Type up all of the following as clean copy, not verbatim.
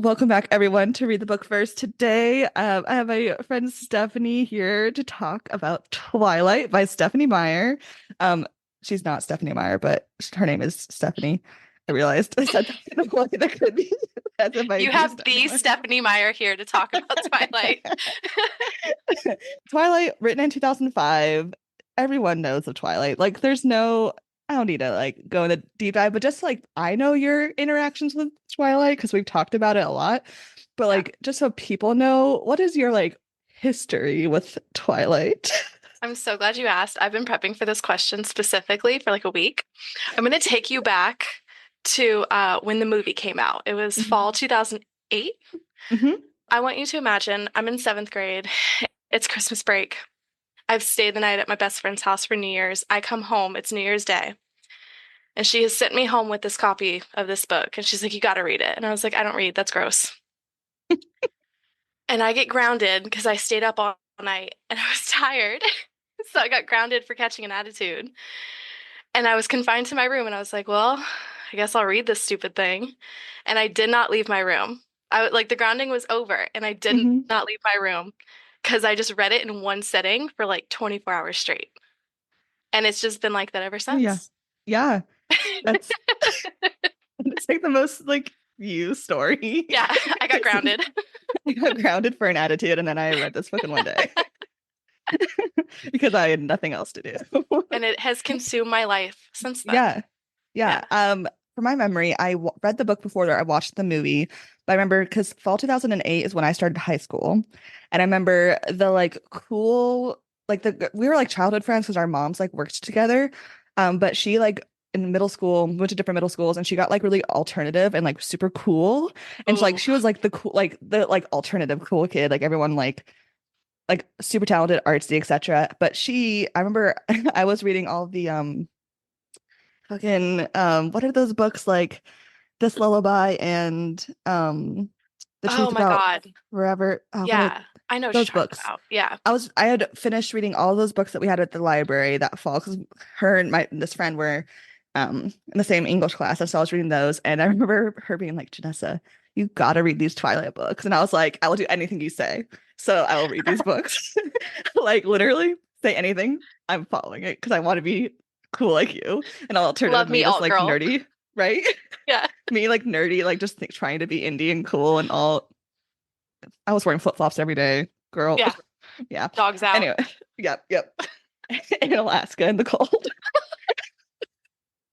Welcome back, everyone, to Read the Book First. Today, I have my friend Stephanie here to talk about Twilight by Stephanie Meyer. Um, she's not Stephanie Meyer, but her name is Stephanie. I realized I said that in a way that could be as if I You knew have Stephanie the Meyer. Stephenie Meyer here to talk about Twilight. Twilight, written in 2005. Everyone knows of Twilight. Like, there's no, I don't need to like go in a deep dive, but just like I know your interactions with Twilight because we've talked about it a lot. But Yeah, like, just so people know, what is your like history with Twilight? I'm so glad you asked. I've been prepping for this question specifically for like a week. I'm going to take you back to when the movie came out. It was hmm fall 2008. hmm I want you to imagine I'm in seventh grade. It's Christmas break. I've stayed the night at my best friend's house for New Year's. I come home, it's New Year's Day, and she has sent me home with this copy of this book. And she's like, "You got to read it." And I was like, "I don't read. That's gross." And I get grounded because I stayed up all night and I was tired. So I got grounded for catching an attitude. And I was confined to my room and I was like, well, I guess I'll read this stupid thing. And I did not leave my room. Like the grounding was over and I did hmm not leave my room because I just read it in one sitting for like 24 hours straight. And it's just been like that ever Oh yeah. since. Yeah. That's it's like the most like you story. Yeah, I got grounded. I got grounded for an attitude and then I read this book in one day because I had nothing else to do. And it has consumed my life since then. Yeah. Yeah. Yeah. From my memory, read the book before I watched the movie, but I remember because fall 2008 is when I started high school. And I remember the like cool, like we were like childhood friends because our moms like worked together. But she like in middle school went to different middle schools and she got like really alternative and like super cool. And so like Ooh. she was like the cool, like the like alternative cool kid, like everyone like super talented, artsy, etc. But I remember I was reading all the fucking what are those books like This Lullaby and The Oh Truth my About God. Forever. What are Yeah. I know what those you're talking books? about. Yeah. I had finished reading all those books that we had at the library that fall because her and my this friend were in the same English class. And so I was reading those and I remember her being like, Janessa, you gotta read these Twilight books. And I was like, I will do anything you say. So I will read these books. Like literally say anything. I'm following it because I want to be cool like you. And I'll Love alternative me me, just alt like girl. nerdy, right? Yeah. Me like nerdy, like just trying to be indie and cool and all. I was wearing flip-flops every day, girl. Yeah. Yeah. Dogs out. Anyway, yep. In Alaska in the cold.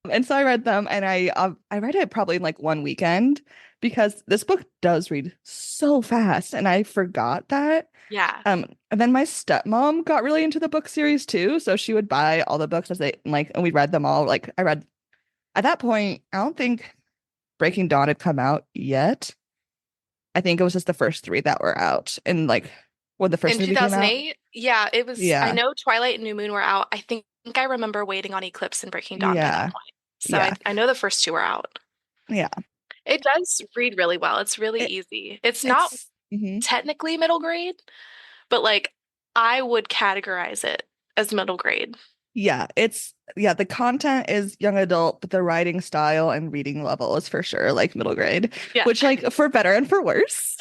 And so I read them and I read it probably in like one weekend because this book does read so fast and I forgot that. Yeah. And then my stepmom got really into the book series too, so she would buy all the books as they like and we read them all. Like I read at that point, I don't think Breaking Dawn had come out yet. I think it was just the first three that were out and like when the first In movie came out. 2008, yeah, it was, I Yeah. know Twilight and New Moon were out. I think I remember waiting on Eclipse and Breaking Dawn by that Yeah. point. So Yeah. I know the first two were out. Yeah. It does read really well. It's really It easy. It's not it's mhm. technically middle grade, but like I would categorize it as middle grade. Yeah, the content is young adult, but the writing style and reading level is for sure like middle grade, Yeah. which like for better and for worse.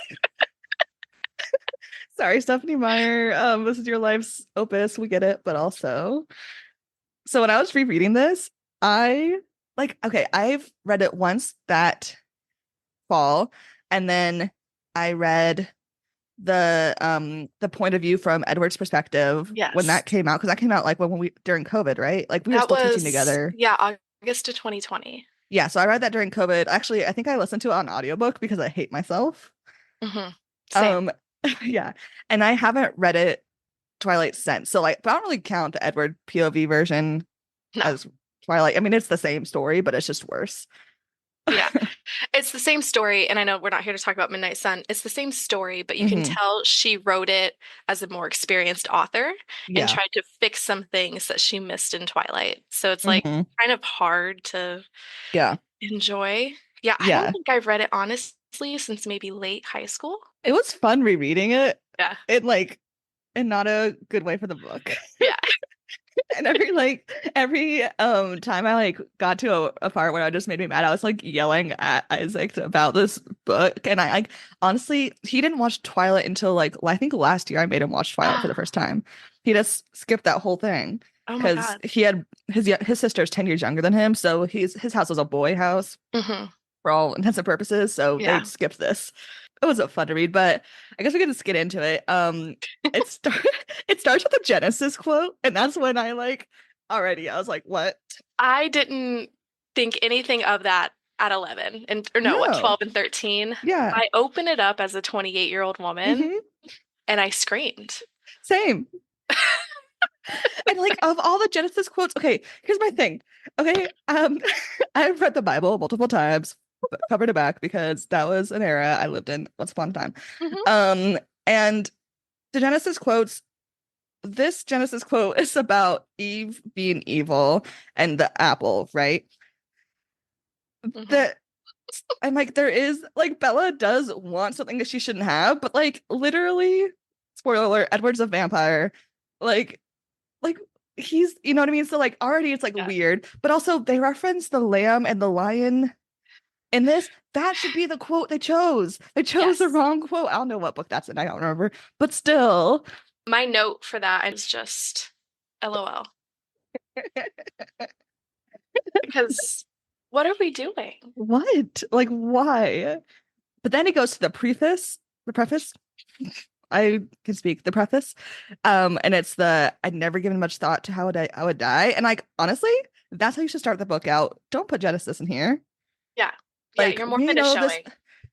Sorry, Stephanie Meyer. This is your life's opus. We get it, but also. So when I was rereading this, I like okay, I've read it once that fall, and then I read the point of view from Edward's perspective when Yes. that came out because that came out like when we during COVID, right? Like we were That still teaching was, together. yeah, August of 2020. Yeah, so I read that during COVID. Actually, I think I listened to it on audiobook because I hate myself. Same. Um yeah, and I haven't read it Twilight since. So like but I don't really count the Edward POV version No. as Twilight. I mean, it's the same story, but it's just worse. Yeah. It's the same story, and I know we're not here to talk about Midnight Sun. It's the same story, but you can hmm tell she wrote it as a more experienced author and Yeah. tried to fix some things that she missed in Twilight. So it's like hmm kind of hard to Yeah. enjoy. Yeah, I don't Yeah. think I've read it honestly since maybe late high school. It was fun rereading it. Yeah. It like in not a good way for the book. Yeah. And every time I like got to a part where I just made me mad, I was like yelling at Isaac about this book. And I like honestly, he didn't watch Twilight until like I think last year I made him watch Twilight for the first time. He just skipped that whole thing Oh my because God. he had his sister's 10 years younger than him, so his house was a boy house Hmm. for all intents and purposes. So they Yeah. skipped this. It was a fun to read, but I guess we can just get into it. It start it starts with a Genesis quote, and that's when I like already I was like, what? I didn't think anything of that at 11 and or no, what, No. 12 and 13. Yeah. I open it up as a 28-year-old woman Hmm. and I screamed. Same. And like of all the Genesis quotes, okay, here's my thing. Okay, I've read the Bible multiple times, cover to back, because that was an era I lived in once upon a time. Hmm. Um, and the Genesis quotes, this Genesis quote is about Eve being evil and the apple, right? Hmm. That I'm like, there is like Bella does want something that she shouldn't have, but like literally, spoiler alert, Edward's a vampire. Like like he's you know what I mean? So like already it's like Yeah. weird, but also they reference the lamb and the lion in this. That should be the quote they chose. They chose the Yes. wrong quote. I don't know what book that's in. I don't remember, but still. My note for that is just LOL. Because what are we doing? What? Like why? But then it goes to the preface. I can speak the preface. And it's the I'd never given much thought to how I would die. And like honestly, that's how you should start the book out. Don't put Genesis in here. Yeah. Yeah, Like your we Mormon is know showing.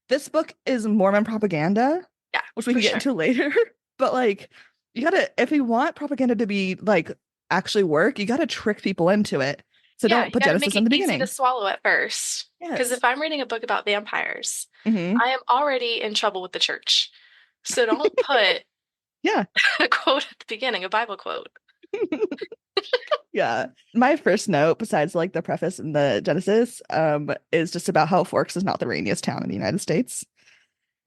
this book is Mormon propaganda, Yeah, which we for can get sure. into later. But like you gotta if you want propaganda to be like actually work, you gotta trick people into it. So Yeah, don't you put got to make Genesis in it the easy to beginning. swallow at first. Because Yes. if I'm reading a book about vampires, Hmm. I am already in trouble with the church. So don't put Yeah. a quote at the beginning, a Bible quote. Yeah. My first note, besides like the preface and the Genesis, is just about how Forks is not the rainiest town in the United States.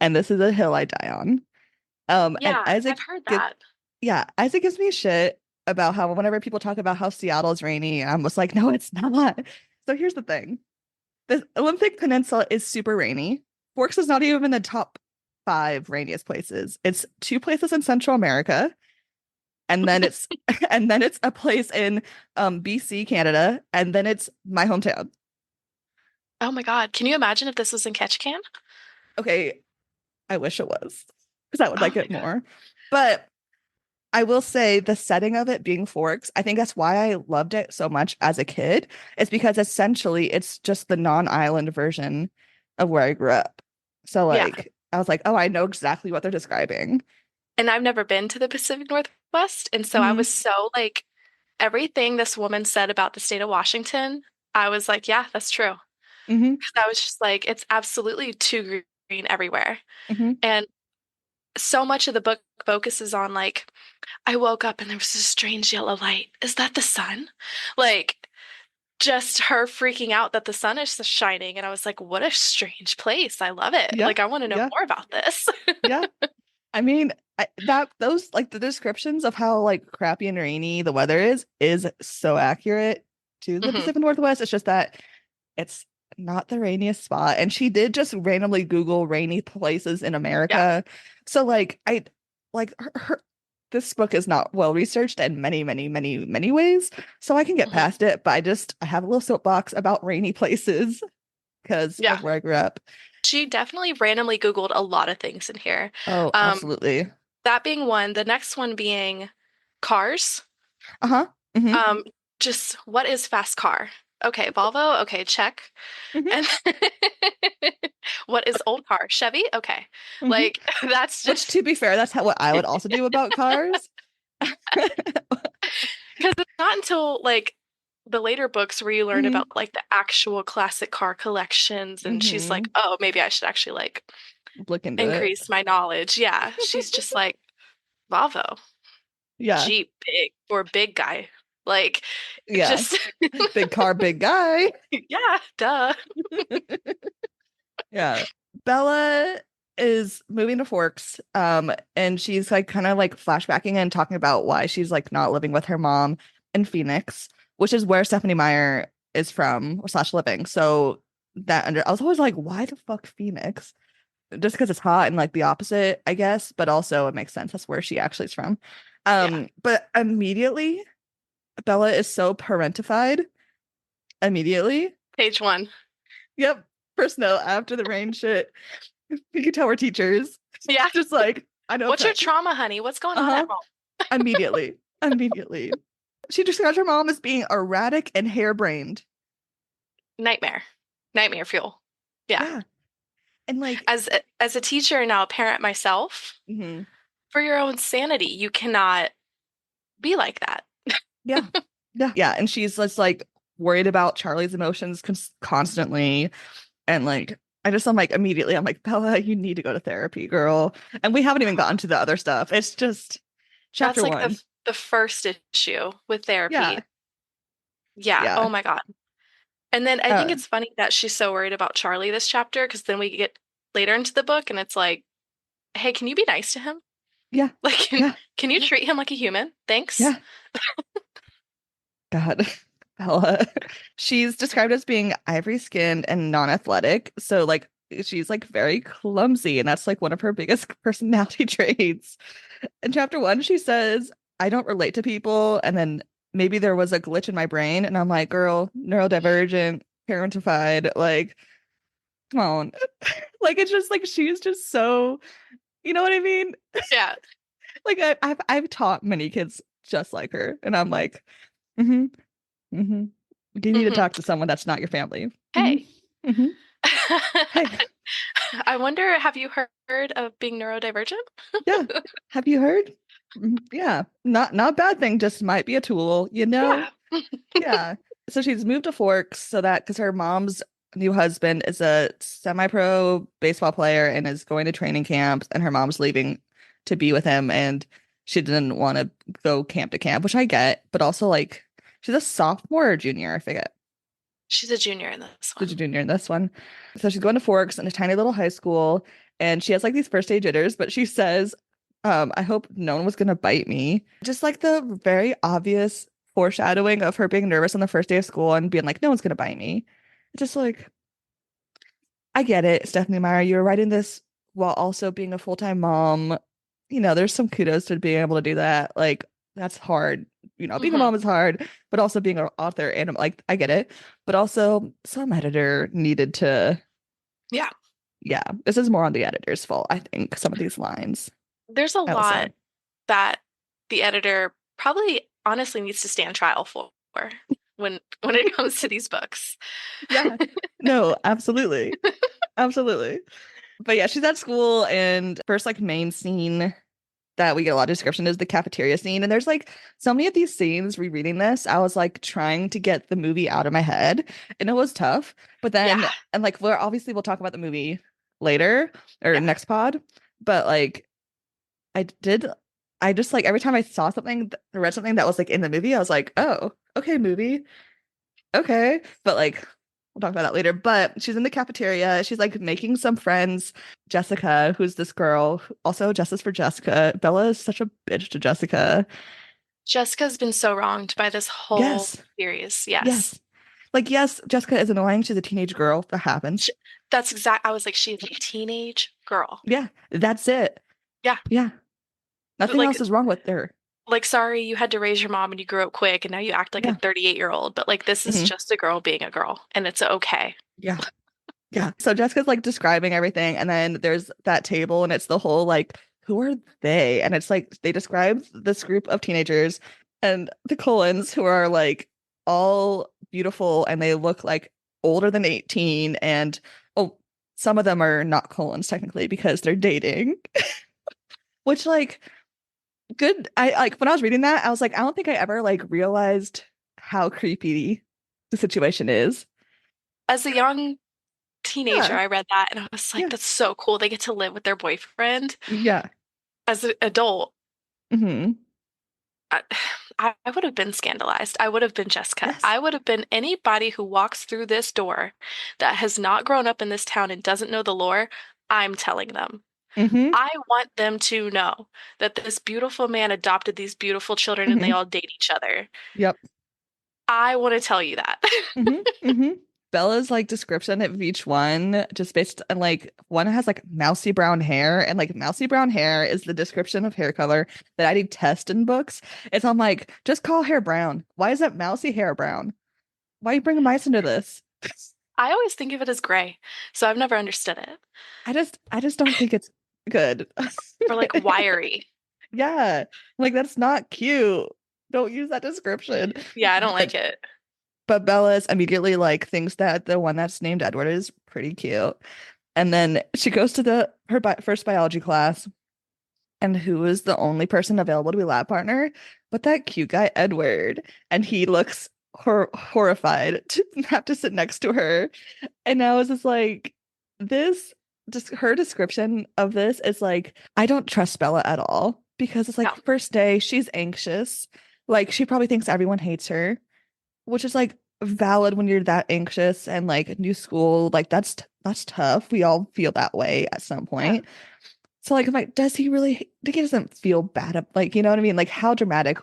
And this is a hill I die on. And Yeah, I've Isaac heard give that. yeah, Isaac gives me shit about how whenever people talk about how Seattle's rainy, I'm just like, no, it's not. So here's the thing. The Olympic Peninsula is super rainy. Forks is not even in the top five rainiest places. It's two places in Central America, and then it's and then it's a place in BC, Canada, and then it's my hometown. Oh my God. Can you imagine if this was in Ketchikan? Okay, I wish it was because I would Oh like my it God. more. But I will say the setting of it being Forks, I think that's why I loved it so much as a kid. It's because essentially it's just the non-island version of where I grew up. So Yeah. like I was like, oh, I know exactly what they're describing. And I've never been to the Pacific Northwest. And so I Hmm. was so like, everything this woman said about the state of Washington, I was like, yeah, that's true. Hmm. Because I was just like, it's absolutely too green everywhere. Hmm. And so much of the book focuses on like, I woke up and there was this strange yellow light. Is that the sun? Like, just her freaking out that the sun is shining. And I was like, what a strange place. I love it. Yeah. Like, I want to know Yeah. more about this. Yeah. I mean, that those like the descriptions of how like crappy and rainy the weather is so accurate to the Hmm. Pacific Northwest. It's just that it's not the rainiest spot. And she did just randomly Google rainy places in Yeah. America. So like I like this book is not well researched in many, many, many, many ways. So I can get Hmm. past it, but I have a little soapbox about rainy places because Yeah. of where I grew up. She definitely randomly Googled a lot of things in here. Oh, Um, absolutely. that being one, the next one being cars. Uh-huh. Hmm. Um, just what is fast car? Okay, Volvo. Okay, check. Hmm. And what is old car? Chevy? Okay. Hmm. Like that's Which, just to be fair, that's how what I would also do about cars. because it's not until like the later books where you learn Hmm. about like the actual classic car collections and she's like, Hmm. "Oh, maybe I should actually like Look into it. increase my knowledge." Yeah, she's just like Volvo, Yeah. Jeep, big or big guy. Like Yeah. just Big car, big guy. yeah, duh. Yeah. Bella is moving to Forks. And she's like kind of like flashbacking and talking about why she's like not living with her mom. in Phoenix, which is where Stephanie Meyer is from or slash living. So I was always like, why the fuck Phoenix? Just because it's hot and like the opposite, I guess, but also it makes sense. That's where she actually is from. Yeah. But immediately Bella is so parentified. Immediately. Page one. Yep. First note after the rain shit. You can tell we're teachers. Yeah. Just like, I know. What's your trauma, honey? What's going on Uh-huh. at home? Immediately. Immediately. She describes her mom as being erratic and harebrained. Nightmare. Nightmare fuel. Yeah. Yeah. And like, As a teacher and now a parent myself, mhm. for your own sanity, you cannot be like that. Yeah. Yeah. Yeah. And she's just like worried about Charlie's emotions constantly. And like, I'm like, immediately, I'm like, Bella, you need to go to therapy, girl. And we haven't even gotten to the other stuff. It's just chapter That's like one. the first issue with Yeah. therapy. Yeah. Yeah. Oh my God. And then I think Uh, it's funny that she's so worried about Charlie this chapter because then we get later into the book and it's like, hey, can you be nice to him? yeah. Like, Yeah. can you treat him like a human? Thanks. Yeah. God. Bella. She's described as being ivory skinned and non-athletic. So like she's like very clumsy, and that's like one of her biggest personality traits. In chapter one, she says, I don't relate to people, and then maybe there was a glitch in my brain, and I'm like, girl, neurodivergent, parentified, like, come on. Like it's just like she's just so, you know what I mean? Yeah. Like I've taught many kids just like her, and I'm like, mm-hmm. Mm-hmm. You need to Hmm. talk to someone that's not your family. Hey. Mm-hmm. Mm-hmm. Hey, I wonder, have you heard of being neurodivergent? yeah. Have you heard? Yeah. Not bad thing, just might be a tool, you know? Yeah. Yeah. So she's moved to Forks so that because her mom's new husband is a semi-pro baseball player and is going to training camps, and her mom's leaving to be with him, and she didn't want to go camp to camp, which I get, but also like she's a sophomore or junior, I forget. She's a junior in this She's a one. junior in this one. So she's going to Forks in a tiny little high school, and she has like these first day jitters, but she says, I hope no one was gonna bite me. Just like the very obvious foreshadowing of her being nervous on the first day of school and being like, no one's gonna bite me. Just like, I get it, Stephanie Meyer, you're writing this while also being a full-time mom. You know, there's some kudos to being able to do that. Like, that's hard. You know, being a Hmm. mom is hard, but also being an author and like, I get it. But also, some editor needed to, Yeah. yeah, this is more on the editor's fault, I think, some of these lines, There's a I will say. lot that the editor probably honestly needs to stand trial for when it comes to these books. Yeah, no, absolutely. Absolutely. But yeah, she's at school, and first like main scene that we get a lot of description is the cafeteria scene. And there's like so many of these scenes rereading this, I was like trying to get the movie out of my head, and it was tough. But Yeah. then, and like we'll talk about the movie later or Yeah. next pod. But like I did, I just like every time I saw something, read something that was like in the movie, I was like, oh, okay, movie. Okay. But like we'll talk about that later. But she's in the cafeteria. She's like making some friends. Jessica, who's this girl, also Justice for Jessica. Bella is such a bitch to Jessica. Jessica's been so wronged by this whole Yes. series. Yes. Yes. Like, yes, Jessica is annoying. She's a teenage girl. That happens. Sh That's exact. I was like, she's a teenage girl. Yeah, that's it. Yeah. Yeah. But Nothing else is wrong with her. sorry, you had to raise your mom and you grew up quick and now you act like a Yeah. 38-year-old. But like, this is Hmm. just a girl being a girl and it's okay. Yeah. Yeah. So Jessica's like describing everything. And then there's that table, and it's the whole like, who are they? And it's like they describe this group of teenagers and the Cullens, who are like all beautiful, and they look like older than 18. And oh, some of them are not Cullens technically because they're dating, which like good. I like when I was reading that, I was like, I don't think I ever like realized how creepy the situation is. As a young teenager, Yeah. I read that and I was like, Yeah. that's so cool. They get to live with their boyfriend. Yeah. As an adult, Hmm. I, I would have been scandalized. I would have been Jessica. Yes. I would have been anybody who walks through this door that has not grown up in this town and doesn't know the lore. I'm telling them. Mm-hmm. I want them to know that this beautiful man adopted these beautiful children and they Mm-hmm. all date each other. Yep. I want to tell you that. Mm-hmm. Mm-hmm. Bella's like description of each one, just based on like one has like mousy brown hair, and like mousy brown hair is the description of hair color that I detest in books. It's I'm like, just call hair brown. Why is that mousy hair brown? Why are you bringing mice into this? I always think of it as gray, so I've never understood it. I just don't think it's good. Or like wiry. Yeah, like that's not cute. Don't use that description. Yeah, I don't But like it. but Bella's immediately like thinks that the one that's named Edward is pretty cute. And then she goes to the her first biology class, and who is the only person available to be lab partner but that cute guy Edward, and he looks horrified to have to sit next to her. And I was just like, this just her description of this is like, I don't trust Bella at all because it's No. like first day she's anxious, like she probably thinks everyone hates her, which is like valid when you're that anxious and like new school, like that's tough. We all feel that way at some Yeah. point. So like, I'm like, does he really? Like, he doesn't feel bad. Like, you know what I mean? Like how dramatic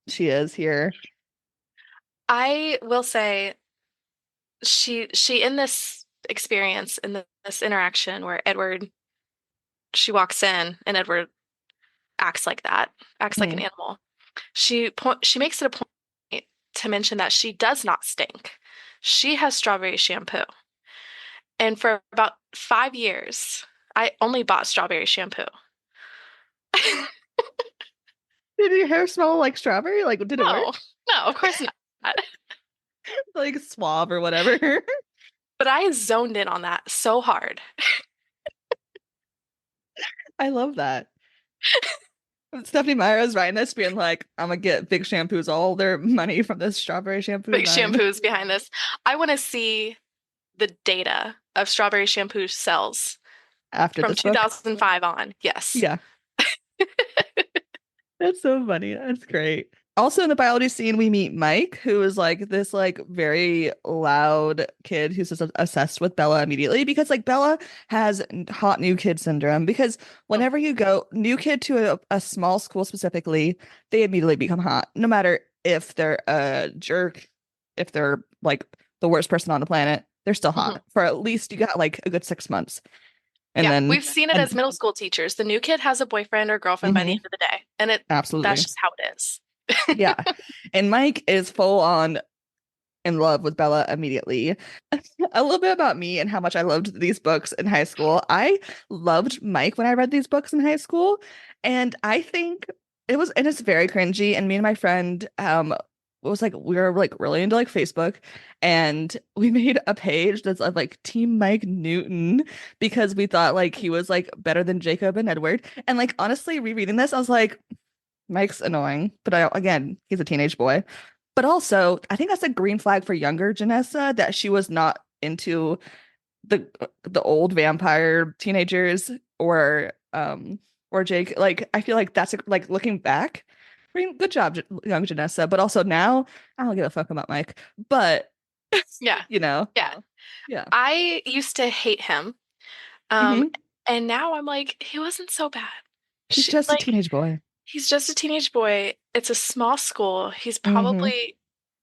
she is here. I will say she in this experience, in this interaction where Edward, she walks in and Edward acts like that, acts like an Mm, animal. She makes it a point to mention that she does not stink. She has strawberry shampoo. And for about 5 years, I only bought strawberry shampoo. did your hair smell like strawberry? Like, did it No, work? no, of course not. Like suave or whatever. But I zoned in on that so hard. I love that. Stephanie Meyer is writing this, being like, I'm gonna get big shampoos all their money from this strawberry shampoo Big line shampoos behind this. I want to see the data of strawberry shampoo sales after from this book. 2005 on. Yes. Yeah. That's so funny. That's great. Also in the biology scene, we meet Mike, who is like this like very loud kid who's just obsessed with Bella immediately because like Bella has hot new kid syndrome because Mm, whenever you go new kid to a small school specifically, they immediately become hot, no matter if they're a jerk, if they're like the worst person on the planet, they're still mhm. hot for at least you got like a good 6 months. And Yeah, then we've seen it as and middle school teachers. The new kid has a boyfriend or girlfriend by the mhm, end of the day, and that's absolutely. just how it is. Yeah. And Mike is full on in love with Bella immediately. A little bit about me and how much I loved these books in high school. I loved Mike when I read these books in high school, and I think and it's very cringy. And me and my friend was like we were like really into like Facebook, and we made a page that's of like Team Mike Newton because we thought like he was like better than Jacob and Edward. And like honestly, rereading this, I was like, Mike's annoying, but again, he's a teenage boy. But also, I think that's a green flag for younger Janessa that she was not into the old vampire teenagers or Jake. Like I feel like that's like looking back. I mean, good job, young Janessa. But also now, I don't give a fuck about Mike. But Yeah, you know, yeah. yeah. I used to hate him, um, Hmm. and now I'm like, he wasn't so bad. He's just a Like, teenage boy. he's just a teenage boy. It's a small school. He's Hmm. probably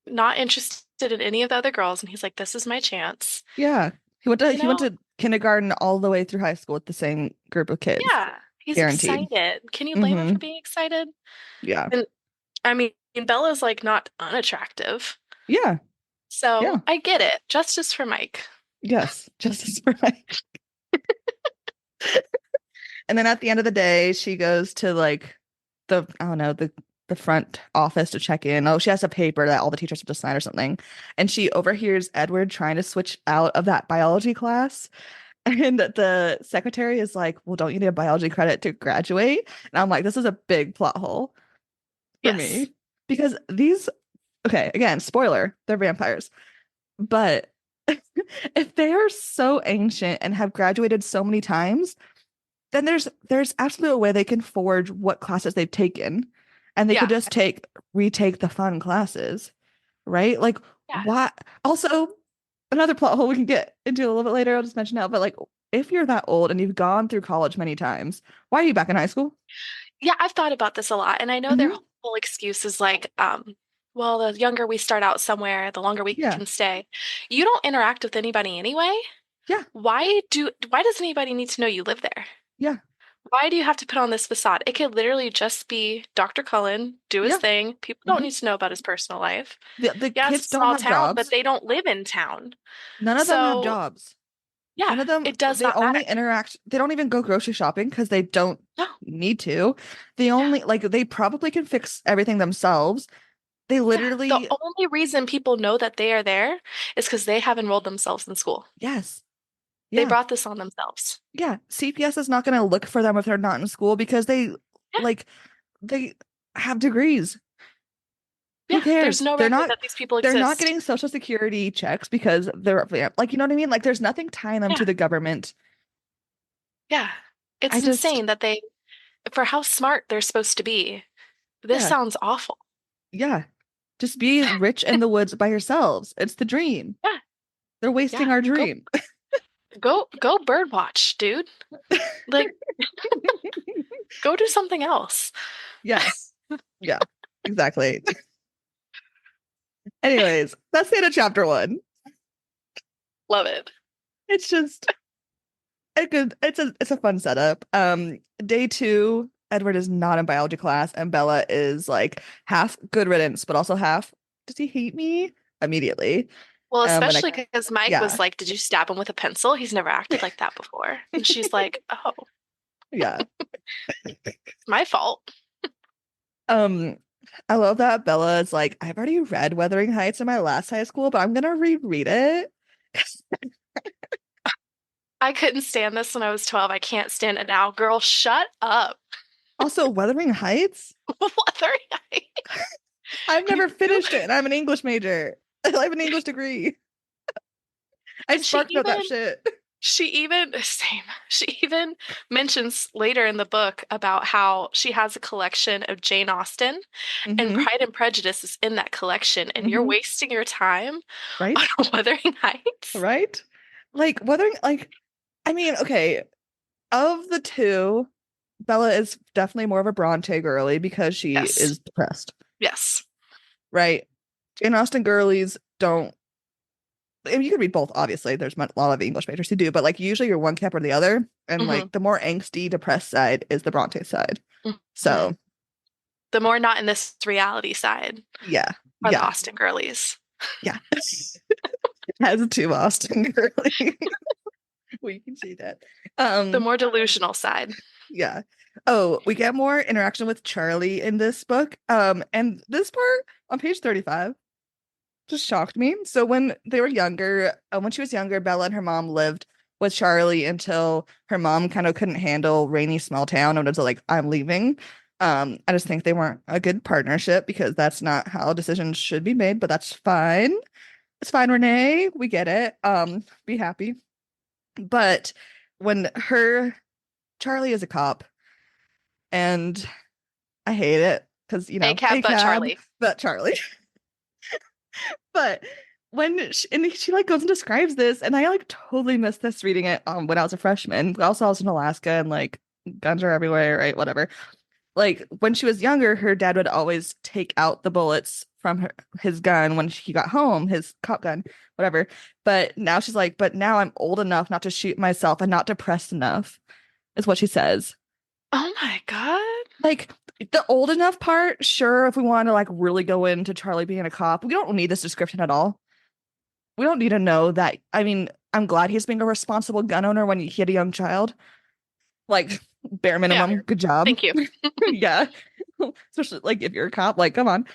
not interested in any of the other girls, and he's like, this is my chance. Yeah. You He went know? to kindergarten all the way through high school with the same group of kids. Yeah, he's Guaranteed. excited. Can you blame him Hmm. for being excited? Yeah. And I mean, Bella's like not unattractive. Yeah. So Yeah. I get it. Justice for Mike. Yes. Justice for Mike. And then at the end of the day, she goes to like I don't know, the front office to check in. Oh, she has a paper that all the teachers have to sign or something. And she overhears Edward trying to switch out of that biology class. And the secretary is like, well, don't you need a biology credit to graduate? And I'm like, this is a big plot hole for Yes. me. Because okay, again, spoiler, they're vampires. But if they are so ancient and have graduated so many times, then there's absolutely a way they can forge what classes they've taken, and they could Yeah. just retake the fun classes, right? Like Yeah. why? Also, another plot hole we can get into a little bit later. I'll just mention now, but like if you're that old and you've gone through college many times, why are you back in high school? Yeah, I've thought about this a lot, and I know their Hmm. whole excuse is like, well, the younger we start out somewhere, the longer we Yeah. can stay. You don't interact with anybody anyway. Yeah. Why does anybody need to know you live there? Yeah. Why do you have to put on this facade? It could literally just be Dr. Cullen, do his Yeah. thing. People don't Hmm. need to know about his personal life. The Yeah, it's a kids don't small have town, but jobs. they don't live in town. None of them have So, jobs. yeah, None of them, it does they not only matter. interact, they don't even go grocery shopping because they don't No, need to. They yeah, only, like, they probably can fix everything themselves. They yeah. The literally, only reason people know that they are there is because they have enrolled themselves in school. yes. They Yeah. brought this on themselves. Yeah. CPS is not going to look for them if they're not in school because Yeah, like, they have degrees. Who yeah. There's cares? no record that these people They're not exist. getting social security checks because they're like, you know what I mean? Like, there's nothing tying them to Yeah, the government. yeah. I It's just, insane that for how smart they're supposed to be, this yeah, sounds awful. yeah. Just be rich in the woods by yourselves. It's the dream. Yeah, They're yeah. wasting our dream. Go bird watch, dude. Like, go do something else. Yeah, yeah, exactly. Anyways, that's the end of chapter one. Love it. It's just it's a fun setup. Day two, Edward is not in biology class, and Bella is like half good riddance, but also half does he hate me immediately? Well, And especially because Mike yeah, was like, "Did you stab him with a pencil?" He's never acted like that before. And she's like, "Oh, yeah. it's my fault." Um, I love that Bella is like, I've already read Wuthering Heights in my last high school, but I'm gonna reread it. I couldn't stand this when I was 12. I can't stand it now. Girl, shut up. Also, Wuthering Heights, Wuthering I've You never finished it, and I'm an English major. I have an English degree. I and sparked note that shit. she even same. She even mentions later in the book about how she has a collection of Jane Austen and Hmm. Pride and Prejudice is in that collection and you're Hmm. wasting your time on Right? Wuthering Heights. Right? Like Wuthering, like I mean, okay, of the two, Bella is definitely more of a Bronte girly because she Yes. is depressed, Yes. right? Jane Austen girlies don't. I mean, you could read both, obviously. There's a lot of English majors who do, but like usually you're one camp or the other. And Hmm. like the more angsty, depressed side is the Bronte side. Hmm. So The more not in this reality side yeah, are the yeah, Austen girlies. yeah. As two Austen girly. We can see that. The Um, more delusional side. yeah. Oh, we get more interaction with Charlie in this book. And this part on page 35 just shocked me. So when they were younger, when she was younger, Bella and her mom lived with Charlie until her mom kind of couldn't handle rainy small town and was like, I'm leaving. I just think they weren't a good partnership because that's not how decisions should be made, but that's fine. It's fine, Renee. We get it. Be happy. But when her Charlie is a cop and I hate it because A cab a but cab, Charlie. but Charlie. But and she like goes and describes this, and I like totally missed this reading it when I was a freshman. Also, I was in Alaska and like guns are everywhere, right? Whatever. Like when she was younger, her dad would always take out the bullets from his gun when he got home, his cop gun, whatever. But now she's like, but now I'm old enough not to shoot myself and not depressed enough, is what she says. Oh my God. Like the old enough part, sure, if we want to like really go into Charlie being a cop, we don't need this description at all. We don't need to know that. I mean, I'm glad he's being a responsible gun owner when he had a young child. Like bare Yeah, minimum, good job. thank you. Yeah. Especially like if you're a cop, like come on.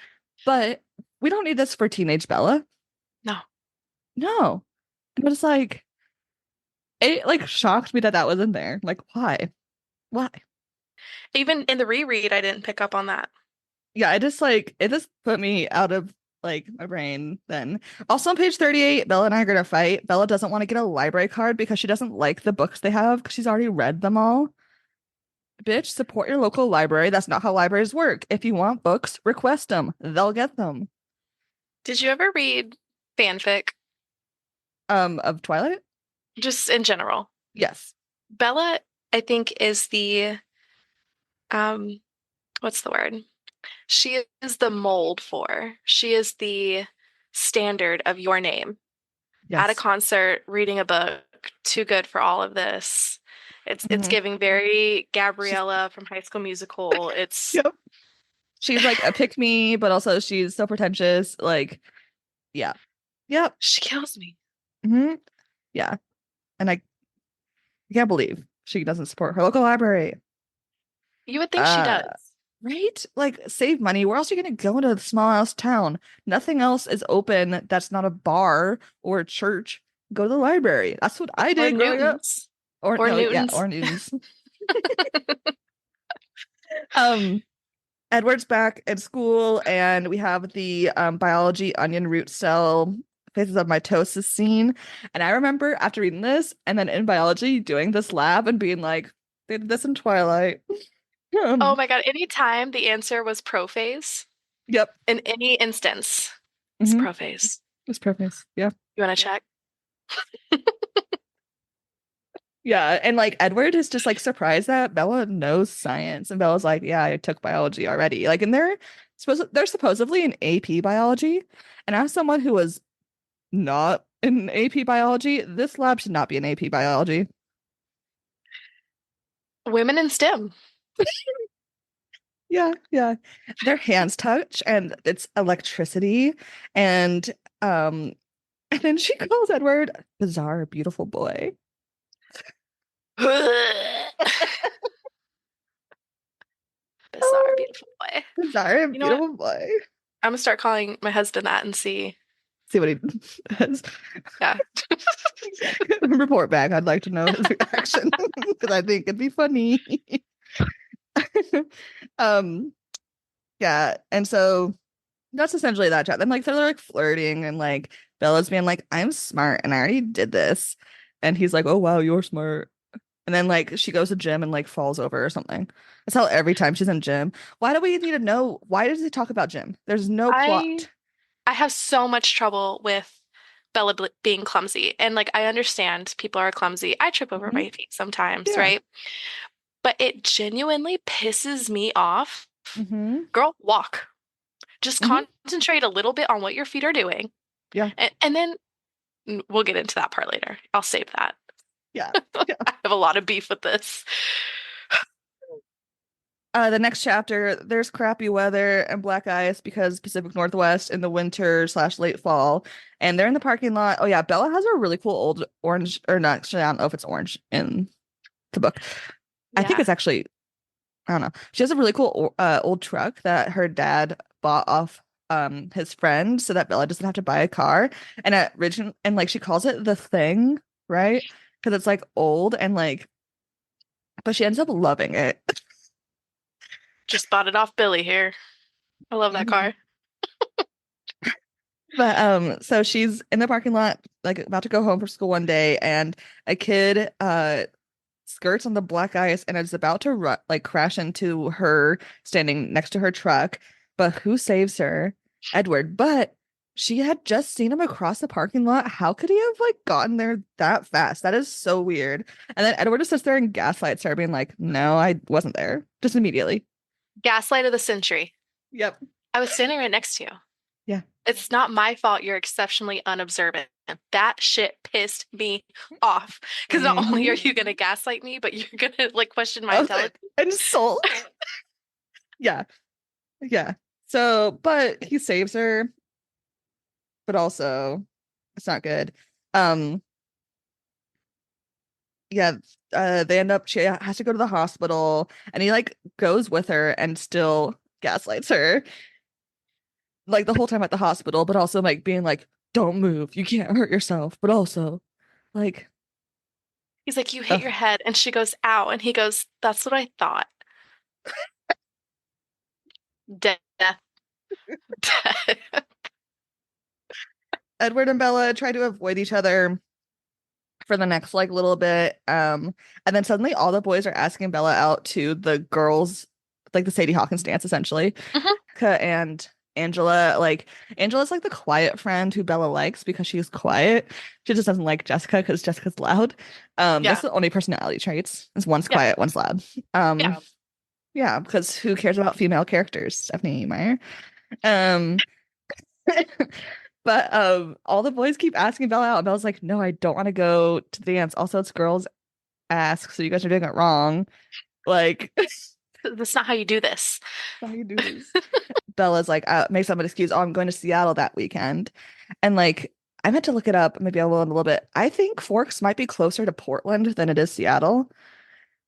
But we don't need this for teenage Bella. No. No. And it was like it like shocked me that that was in there. Like why? Why? Even in the reread, I didn't pick up on that. Yeah, it just put me out of like my brain then. Also on page 38, Bella and I are gonna fight. Bella doesn't want to get a library card because she doesn't like the books they have because she's already read them all. Bitch, support your local library. That's not how libraries work. If you want books, request them. They'll get them. Did you ever read fanfic? Of Twilight? Just in general. Yes. Bella, I think, is the um what's the word? She is the mold for. She is the standard of your name. At a Yes. concert, reading a book, too good for all of this. It's Mhm. giving very She's Gabriella from High School Musical. It's yep. She's like a pick me, but also she's so pretentious. Like, yeah. Yep. she kills me. Hmm. Yeah. And I can't believe she doesn't support her local library. You would think she Uh, does. right? Like, save money. Where else are you gonna go into the small house town? Nothing else is open that's not a bar or a church. Go to the library. That's what I Or did growing up. Newtons. Or Or no, yeah, Newtons. or news. Um, Edward's back at school, and we have the biology onion root cell phases of mitosis scene. And I remember after reading this, and then in biology doing this lab and being like, they did this in Twilight. Oh Um, my God, anytime the answer was prophase, yep. in any instance, it's Mm-hmm. prophase. It's perfect. Yeah. You want to check? Yeah. And like Edward is just like surprised that Bella knows science. And Bella's like, yeah, I took biology already. Like, and they're supposedly in AP biology. And as someone who was not in AP biology, this lab should not be in AP biology. Women in STEM. Yeah, yeah. Their hands touch and it's electricity. And um and then she calls Edward bizarre, beautiful boy. Bizarre, beautiful boy. Bizarre, You know what? beautiful boy. I'm gonna start calling my husband that and see. See what he does. Yeah. Report back. I'd like to know his reaction because I think it'd be funny. um, yeah, and so that's essentially that chat. Then like they're like flirting and like Bella's being like, I'm smart and I already did this. And he's like, oh wow, you're smart. And then like she goes to gym and like falls over or something. That's how every time she's in gym. Why do we need to know? Why does he talk about gym? There's no I plot. I have so much trouble with Bella being clumsy. And like I understand people are clumsy. I trip over Mhm. my feet sometimes, Yeah. right? But it genuinely pisses me off. Hmm. Girl, walk. Just Hmm. concentrate a little bit on what your feet are doing. Yeah. And then we'll get into that part later. I'll save that. Yeah. I have a lot of beef with this. The next chapter, there's crappy weather and black ice because Pacific Northwest in the winter slash late fall, and they're in the parking lot. Oh yeah, Bella has a really cool old orange, or not, actually, I don't know if it's orange in the book. I think Yeah. it's actually, I don't know. She has a really cool old truck that her dad bought off his friend so that Bella doesn't have to buy a car. And at original and like she calls it the thing, right? Because it's like old and like, but she ends up loving it. Just bought it off Billy here. I love that Mhm. car. But so she's in the parking lot, like about to go home from school one day, and a kid skirts on the black ice and is about to like crash into her standing next to her truck. But who saves her? Edward. But she had just seen him across the parking lot. How could he have like gotten there that fast? That is so weird. And then Edward just sits there and gaslights her, being like, "No, I wasn't there." Just immediately. Gaslight of the century. Yep. I was standing right next to you. Yeah. It's not my fault you're exceptionally unobservant. That shit pissed me off. Because not only are Hmm. you gonna gaslight me, but you're gonna like question my Okay. intelligence. And soul. Yeah. Yeah. So, but he saves her, but also it's not good. Um, yeah, they end up she has to go to the hospital and he like goes with her and still gaslights her like the whole time at the hospital, but also like being like, don't move, you can't hurt yourself, but also like, He's like, you hit ugh. your head, and she goes, ow, and he goes, that's what I thought. Death, death. Edward and Bella try to avoid each other for the next like little bit. And then suddenly all the boys are asking Bella out to the girls, like the Sadie Hawkins dance essentially. Mhm. And Angela, like Angela's like the quiet friend who Bella likes because she's quiet. She just doesn't like Jessica because Jessica's loud. That's Yeah. the only personality traits. Is one's Yeah. quiet, one's loud. Yeah. Yeah, because who cares about female characters? Stephanie Meyer. Um, but all the boys keep asking Bella out, and Bella's like, no, I don't want to go to the dance. Also, it's girls ask, so you guys are doing it wrong. Like, That's not how you do this. how you do this? Bella's like, makes up an excuse. Oh, I'm going to Seattle that weekend. And like, I meant to look it up. Maybe I will in a little bit. I think Forks might be closer to Portland than it is Seattle.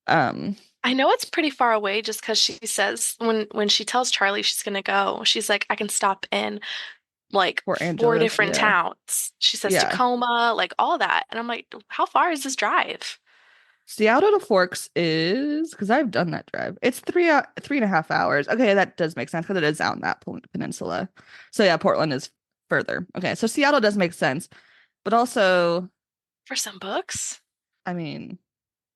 Um, I know it's pretty far away just because she says when she tells Charlie she's gonna go, she's like, I can stop in like Port four Angeles. different Yeah. towns. She says Yeah. Tacoma, like all that. And I'm like, how far is this drive? Seattle to Forks is because I've done that drive. It's 3.5 hours. Okay, that does make sense because it is out in that peninsula. So yeah, Portland is further. Okay, so Seattle does make sense, but also, For some books? I mean,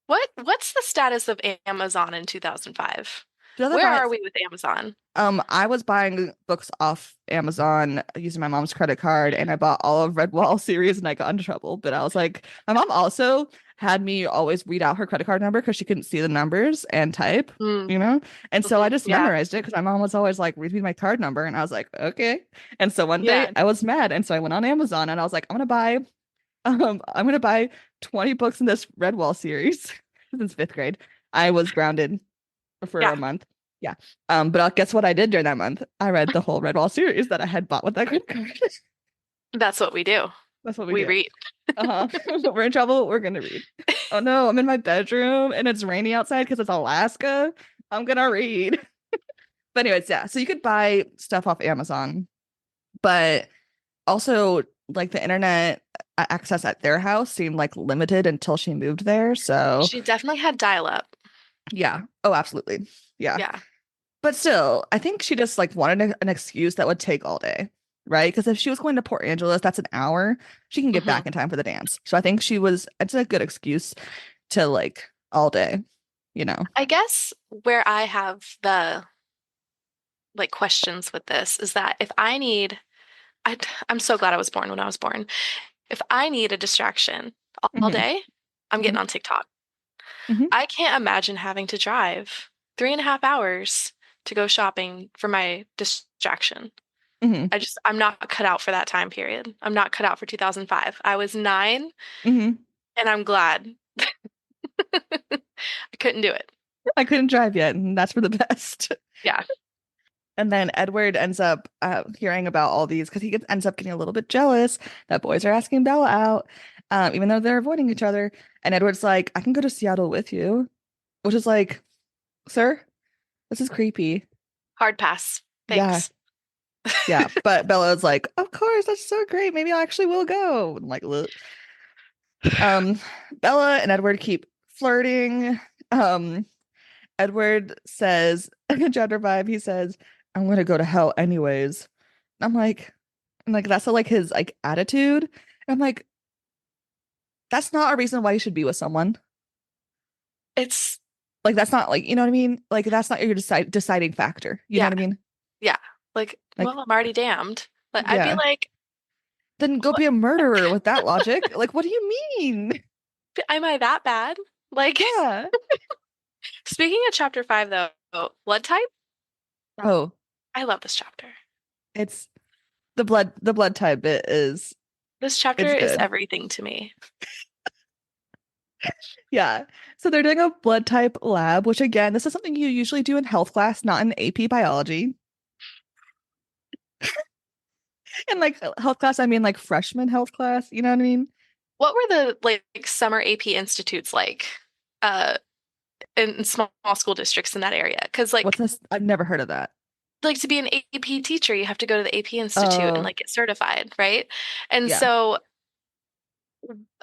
What's the status of Amazon in 2005? the other Where buy are we with Amazon? I was buying books off Amazon using my mom's credit card, and I bought all of Redwall series, and I got into trouble. But I was like, my mom also had me always read out her credit card number because she couldn't see the numbers and type, Mm, you know? And so I just yeah. memorized it because my mom was always like, read me my card number. And I was like, okay. And so one day Yeah. I was mad. And so I went on Amazon and I was like, I'm gonna buy 20 books in this Redwall series since fifth grade. I was grounded for Yeah. a month. Yeah. But guess what I did during that month? I read the whole Redwall series that I had bought with that credit card. That's what we do. That's what we We do. read. Uh-huh. We're in trouble. We're gonna read. Oh no, I'm in my bedroom and it's rainy outside because it's Alaska. I'm gonna read. But anyways, yeah. So you could buy stuff off Amazon, but also like the internet access at their house seemed like limited until she moved there. So She definitely had dial-up. yeah. Oh, absolutely. Yeah. Yeah. But still, I think she just like wanted an excuse that would take all day, right? Because if she was going to Port Angeles, that's an hour. She can get hmm back in time for the dance. So I think it's a good excuse to like all day, you know? I guess where I have the like questions with this is that if I need, I'm so glad I was born when I was born. If I need a distraction all Hmm. day, I'm Hmm. getting on TikTok. Hmm. I can't imagine having to drive 3.5 hours to go shopping for my distraction. Hmm. I'm not cut out for that time period. I'm not cut out for 2005. I was 9 Hmm. and I'm glad I couldn't do it. I couldn't drive yet, and that's for the best. Yeah. And then Edward ends up hearing about all these because ends up getting a little bit jealous that boys are asking Bella out, even though they're avoiding each other. And Edward's like, I can go to Seattle with you, which is like, sir, this is creepy. Hard pass. Yeah, Thanks. yeah. But Bella's like, of course, that's so great. Maybe I actually will go. And like, look. Um, Bella and Edward keep flirting. Um, Edward says, in chapter 5, he says, I'm gonna go to hell anyways. I'm like, that's like his like attitude. And I'm like, that's not a reason why you should be with someone. It's Like, that's not like, you know what I mean? Like, that's not your deciding factor. You know yeah, what I mean? yeah. Like, Like, well, I'm already damned. Like I'd be yeah. like, Then go what? be a murderer with that logic. Like, what do you mean? Am I that bad? Like, Yeah. speaking of chapter 5 though, blood type, Oh, I love this chapter. it's the blood type bit is This chapter it's is good. everything to me. Yeah. So they're doing a blood type lab, which again, this is something you usually do in health class, not in AP biology. In like health class, I mean like freshman health class, you know what I mean? What were the like summer AP institutes like uh in small school districts in that area? Because What's this? I've never heard of that. like to be an AP teacher, you have to go to the AP Institute and Oh, like get certified, right? And yeah. so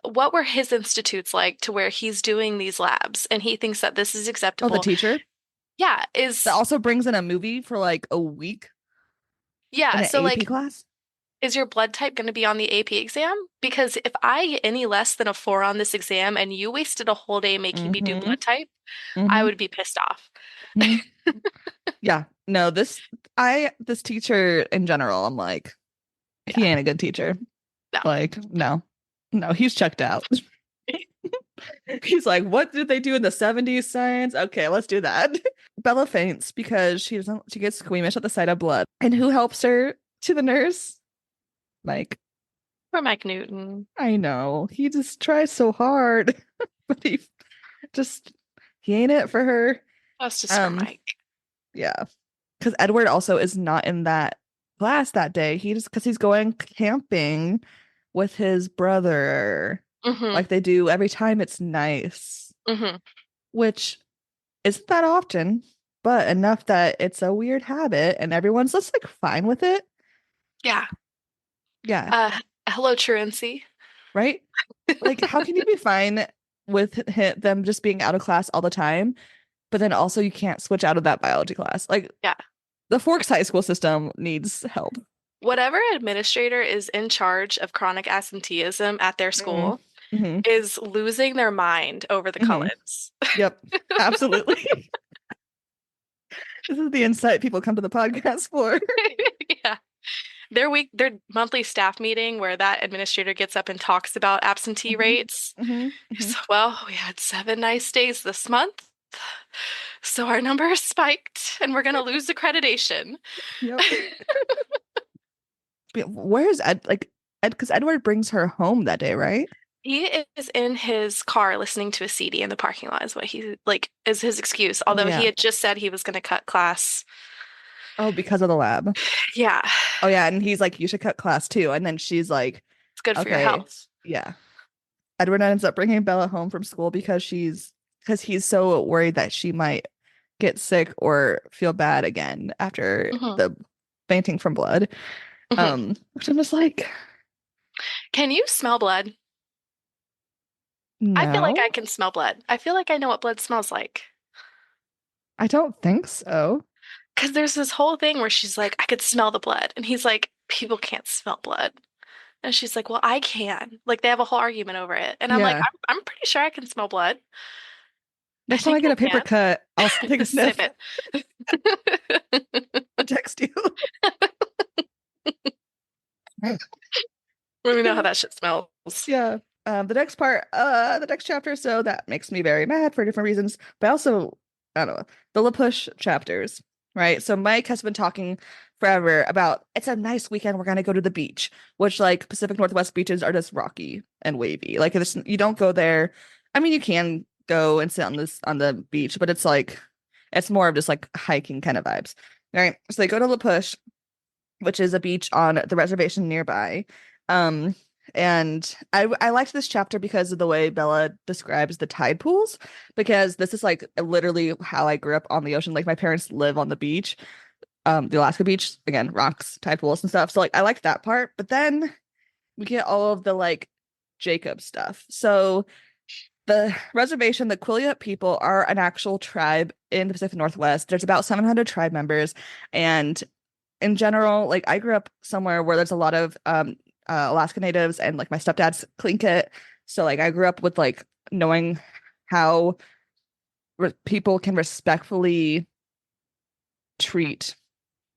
what were his institutes like to where he's doing these labs and he thinks that this is Oh, the acceptable? teacher Yeah, that also brings in a movie for like a week in yeah, an so AP like class. is your blood type going to be on the AP exam? Because if I get any less than a 4 on this exam and you wasted a whole day making me do Mm-hmm. blood type, I Mm-hmm. would be pissed off. Hmm. Yeah. no, this teacher in general, I'm like, he Yeah. ain't a good teacher. No. Like, no, no, he's checked out. He's like, what did they do in the 70s science? Okay, let's do that. Bella faints because she gets squeamish at the sight of blood. And who helps her to the nurse? Mike. Poor Mike Newton. I know. He just tries so hard. But just he ain't it for her. That's just for Um, Mike. yeah. Because Edward also is not in that class that day. He just because he's going camping with his brother. Mm-hmm. Like they do every time it's nice. Mm-hmm. Which isn't that often, but enough that it's a weird habit and everyone's just like fine with it. Yeah. Yeah, Uh, Hello, truancy. right? Like, how can you be fine with them just being out of class all the time, but then also you can't switch out of that biology class? Like, Yeah. the Forks High School system needs help. Whatever administrator is in charge of chronic absenteeism at their Mm. school Hmm. is losing their mind over the Hmm. Cullens. Yep, absolutely. This is the insight people come to the podcast for. Yeah. Their monthly staff meeting where that administrator gets up and talks about absentee Hmm. rates. Hmm. Hmm. So, well, we had 7 nice days this month, so our numbers spiked, and we're gonna lose accreditation. Yep. But where's Ed? Like, Ed, because Edward brings her home that day, right? He is in his car listening to a CD in the parking lot, is what he like is his excuse. Oh Although he yeah. had just said he was going to cut class. Oh, because of the lab. Yeah, Oh yeah, and he's like, you should cut class too. And then she's like, it's good for your okay, health. yeah. Edward ends up bringing Bella home from school because he's so worried that she might get sick or feel bad again after Hmm. the fainting from blood. Hmm. Which I'm just like, Can you smell blood? I feel like I no, can smell blood. I feel like I know what blood smells like. I don't think so. Because there's this whole thing where she's like, I could smell the blood. And he's like, people can't smell blood. And she's like, well, I can. Like they have a whole argument over it. And I'm like, Yeah. I'm pretty sure I can smell blood. I Next time I think get I a paper can. cut, I'll take a Sniff sniff. it. I'll text you. Let me know how that shit smells. Yeah. The next chapter, so that makes me very mad for different reasons, but also, I don't know, the La Push chapters, right? So Mike has been talking forever about it's a nice weekend, we're gonna go to the beach, which like Pacific Northwest beaches are just rocky and wavy. Like it's, you don't go there. I mean, you can go and sit on the beach, but it's like it's more of just like hiking kind of vibes. All right. So they go to La Push, which is a beach on the reservation nearby. Um, and I liked this chapter because of the way Bella describes the tide pools, because this is like literally how I grew up on the ocean. Like my parents live on the beach, the Alaska beach, again, rocks, tide pools and stuff. So like I like that part, but then we get all of the like Jacob stuff. So the reservation, the Quileute people are an actual tribe in the Pacific Northwest. There's about 700 tribe members, and in general, like I grew up somewhere where there's a lot of Alaska natives, and like my stepdad's Tlingit. So like I grew up with like knowing how people can respectfully treat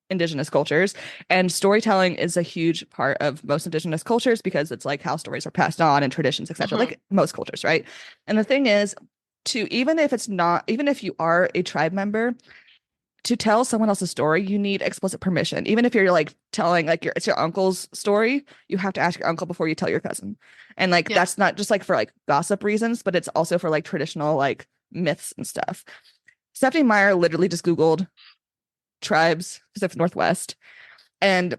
indigenous cultures, and storytelling is a huge part of most indigenous cultures because it's like how stories are passed on and traditions, etc. Mhm. Like most cultures, right? And the thing is, to even if it's not, even if you are a tribe member, to tell someone else's story, you need explicit permission. Even if you're like telling like it's your uncle's story, you have to ask your uncle before you tell your cousin. And like Yeah. that's not just like for like gossip reasons, but it's also for like traditional like myths and stuff. Stephanie Meyer literally just Googled tribes Pacific Northwest, and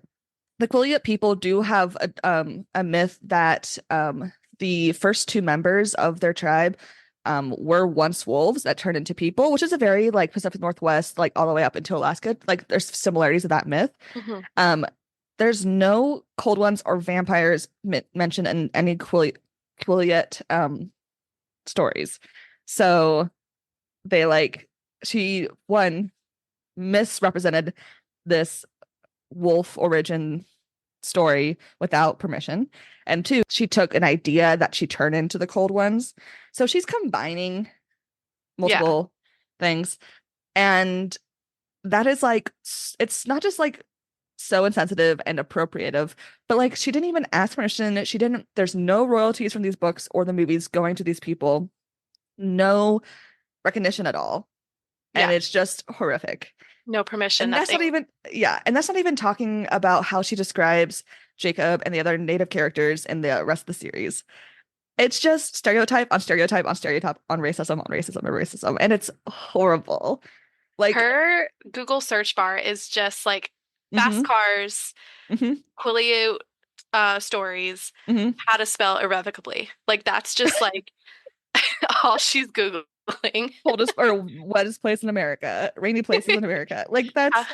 the Quileute people do have a myth that the first two members of their tribe were once wolves that turned into people, which is a very like Pacific Northwest, like all the way up into Alaska. Like there's similarities of that myth. Hmm. Um, there's no cold ones or vampires mentioned in any Quileute stories. So they like she one misrepresented this wolf origin story without permission. And two, she took an idea that she turned into the cold ones. So she's combining Yeah. multiple things. And that is like it's not just like so insensitive and appropriative, but like she didn't even ask permission. She didn't, there's no royalties from these books or the movies going to these people, no recognition at all. And Yeah. it's just horrific. No permission, And that's not nothing. even, yeah, and that's not even talking about how she describes Jacob and the other native characters in the rest of the series. It's just stereotype on stereotype on stereotype on racism on racism on racism. And it's horrible. Like, Her Google search bar is just like fast mm-hmm, cars, mm-hmm, Quilio stories, mm-hmm. how to spell irrevocably. Like that's just like all she's Googling. Coldest or wettest place in America, rainy places in America. Like Uh, that's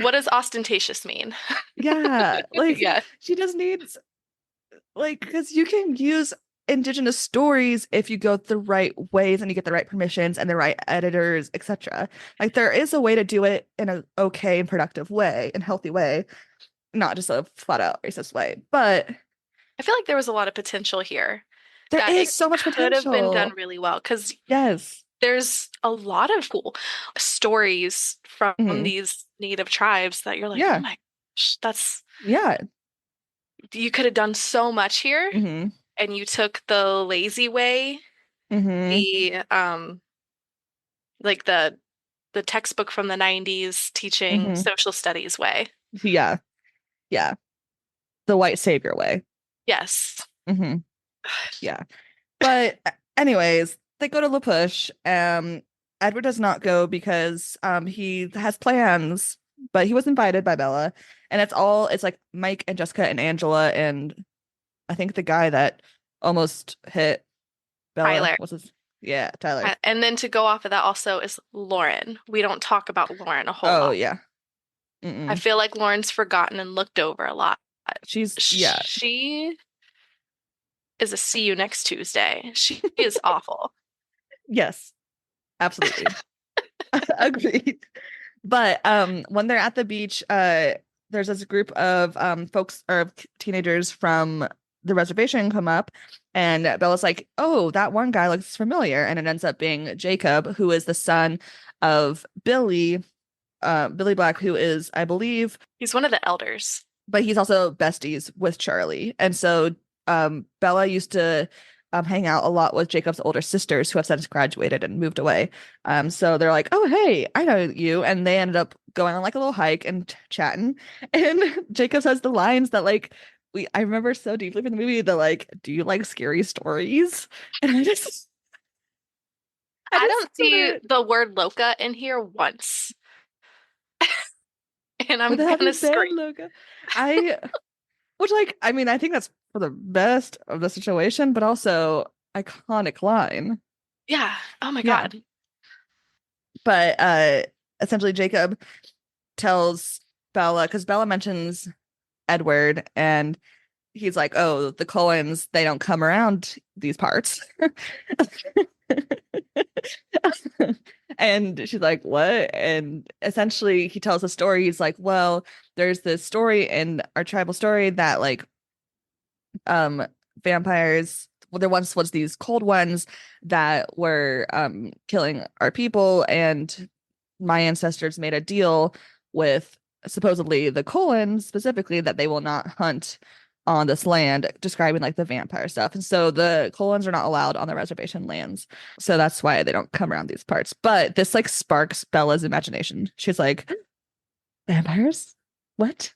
what does ostentatious mean? yeah, like Yeah. she just needs like because you can use indigenous stories if you go the right ways and you get the right permissions and the right editors, etc. Like there is a way to do it in a okay and productive way and healthy way, not just a flat out racist way. But I feel like there was a lot of potential here there that is it so much could have been done potential. really well because Yes. there's a lot of cool stories from Hmm. these native tribes that you're like, oh Yeah. my gosh, that's Yeah. you could have done so much here, Hmm. and you took the lazy way, Hmm. the like the textbook from the 90s teaching Hmm. social studies way. Yeah. Yeah. The white savior way. Yes. Hmm. Yeah. But anyways, they go to La Push. Edward does not go because he has plans, but he was invited by Bella. And it's like Mike and Jessica and Angela and I think the guy that almost hit Bella Tyler. was his, yeah, Tyler. And then to go off of that also is Lauren. We don't talk about Lauren a whole Oh lot. yeah. I Mm-mm. feel like Lauren's forgotten and looked over a lot. She's yeah. She is a see you next Tuesday. She is awful. Yes, absolutely. Agreed. But when they're at the beach, there's this group of folks or teenagers from the reservation come up and Bella's like, "Oh, that one guy looks familiar." And it ends up being Jacob, who is the son of Billy Black, who is, I believe, He's one of the elders. but he's also besties with Charlie. And so Bella used to hang out a lot with Jacob's older sisters who have since graduated and moved away. So they're like, "Oh, hey, I know you." And they ended up going on like a little hike and chatting. And Jacob says the lines that like I remember so deeply from the movie that like, "Do you like scary stories?" And I I just don't see couldn't. the word Loca in here once, and What I'm have you gonna been, scream. Luca? I Which, like, I mean, I think that's for the best of the situation, but also iconic line. Yeah. Oh my Yeah. God. But essentially Jacob tells Bella, because Bella mentions Edward, and he's like, "Oh, the Cullens, they don't come around these parts." And she's like, "What?" And essentially he tells a story. He's like, "Well, there's this story in our tribal story that like um vampires, well, there once was these cold ones that were killing our people, and my ancestors made a deal with supposedly the Colons specifically that they will not hunt on this land, describing like the vampire stuff. And so the Colons are not allowed on the reservation lands. So that's why they don't come around these parts. But this like sparks Bella's imagination. She's like, "Vampires? What?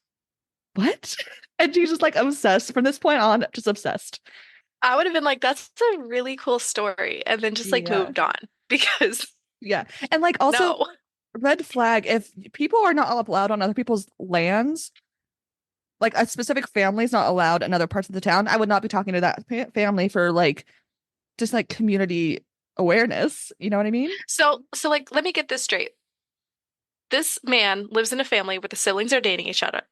What?" And she's just like obsessed from this point on, just obsessed. I would have been like, that's a really cool story, and then just like Yeah. moved on because Yeah. And like also no. red flag, if people are not allowed on other people's lands, like a specific family is not allowed in other parts of the town, I would not be talking to that family for like just like community awareness. You know what I mean? So like, let me get this straight. This man lives in a family where the siblings are dating each other.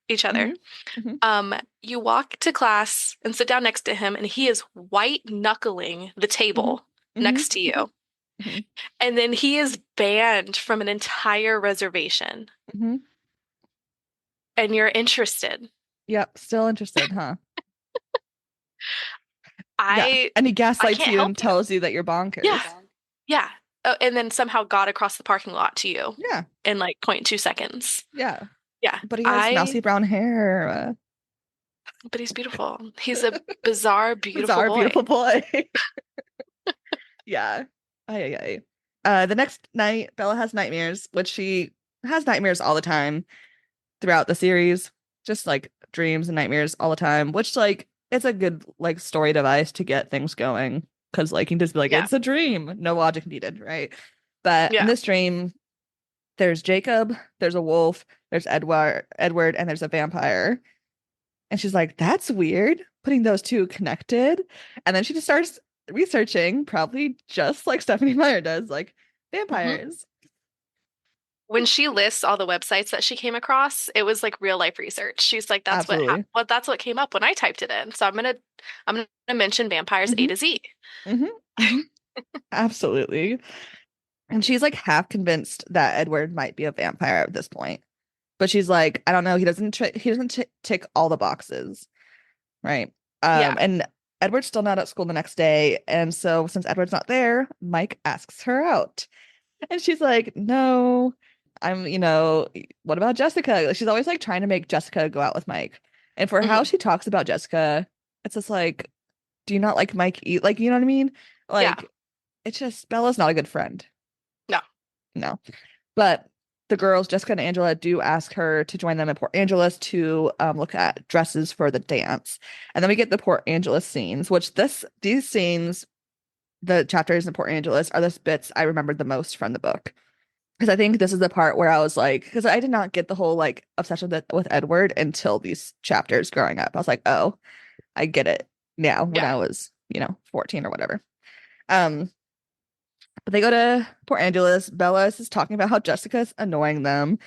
Hmm. Hmm. You walk to class and sit down next to him, and he is white knuckling the Hmm. table Hmm. next to you. Hmm. And then he is banned from an entire reservation, Hmm. and you're interested. Yep. Still interested, huh? Yeah. I And he I gaslights can't you help and you. tells you that you're Yeah. bonkers. Yeah. Oh, and then somehow got across the parking lot to you Yeah, in like 0.2 seconds. yeah. Yeah, But he has mousy brown hair. but he's beautiful. He's a bizarre, beautiful Bizarre, boy. beautiful boy. Yeah. Ay, ay, ay. The next night, Bella has nightmares, which she has nightmares all the time throughout the series, just like dreams and nightmares all the time, which like it's a good like story device to get things going. Because like you can just be like, Yeah, it's a dream, no logic needed, right? But in yeah. this dream, there's Jacob, there's a wolf, there's Edward, and there's a vampire. And she's like, that's weird, putting those two connected. And then she just starts researching, probably just like Stephanie Meyer does, like hmm vampires. When she lists all the websites that she came across, it was like real life research. She's like, "That's what Absolutely. that's what came up when I typed it in." So I'm gonna mention vampires A Hmm. to Z. Hmm. Hmm. Absolutely. And she's like half convinced that Edward might be a vampire at this point. But she's like, I don't know, he doesn't tick all the boxes, right? Yeah. And Edward's still not at school the next day, and so since Edward's not there, Mike asks her out. And she's like, no, what about Jessica? Like, she's always like trying to make Jessica go out with Mike. And for how hmm she talks about Jessica, it's just like, do you not like Mike? Like, you know what I mean? Yeah. Like, it's just Bella's not a good friend. No. No. But the girls, Jessica and Angela, do ask her to join them in Port Angeles to look at dresses for the dance. And then we get the Port Angeles scenes, which these scenes, the chapters in Port Angeles, are the bits I remembered the most from the book. Because I think this is the part where I was like, because I did not get the whole like obsession with Edward until these chapters growing up. I was like, oh, I get it now when Yeah. I was, 14 or whatever. Um, but they go to Port Angeles. Bella is talking about how Jessica's annoying them.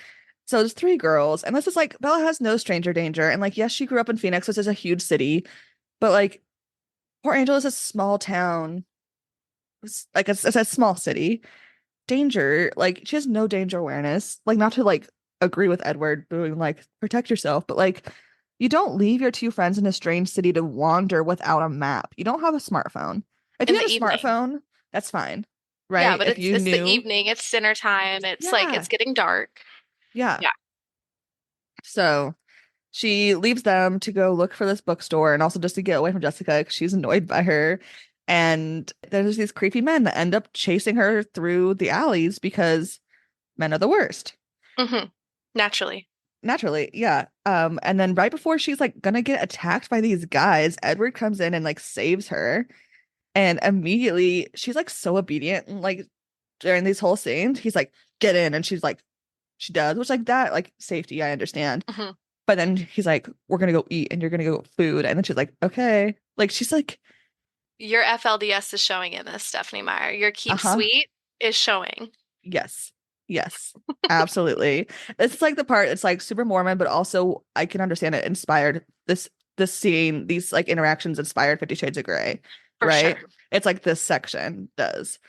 So there's three girls, and this is like Bella has no stranger danger. And like, yes, she grew up in Phoenix, which is a huge city, but like Port Angeles is a small town. It's a small city. Danger, like she has no danger awareness. Like not to like agree with Edward doing like protect yourself, but like you don't leave your two friends in a strange city to wander without a map. You don't have a smartphone. If In you the had a evening. smartphone, that's fine, Yeah, right? but If it's you it's the knew, evening, it's dinner time, it's like yeah, it's getting dark. yeah. Yeah. So she leaves them to go look for this bookstore and also just to get away from Jessica because she's annoyed by her. And there's these creepy men that end up chasing her through the alleys because men are the worst. hmm Naturally. Naturally, yeah. And then right before she's like gonna get attacked by these guys, Edward comes in and like saves her. And immediately she's like so obedient and like during these whole scenes, he's like, get in, and she's like, she does, which like that, like safety, I understand. hmm But then he's like, we're gonna go eat and you're gonna go get food. And then she's like, okay. Like she's like, Your FLDS is showing in this, Stephanie Meyer. Your keep uh-huh. sweet is showing. Yes. Yes. Absolutely. It's like the part it's like super Mormon, but also I can understand it inspired this scene, these like interactions inspired 50 Shades of Grey, For right? sure. It's like this section does.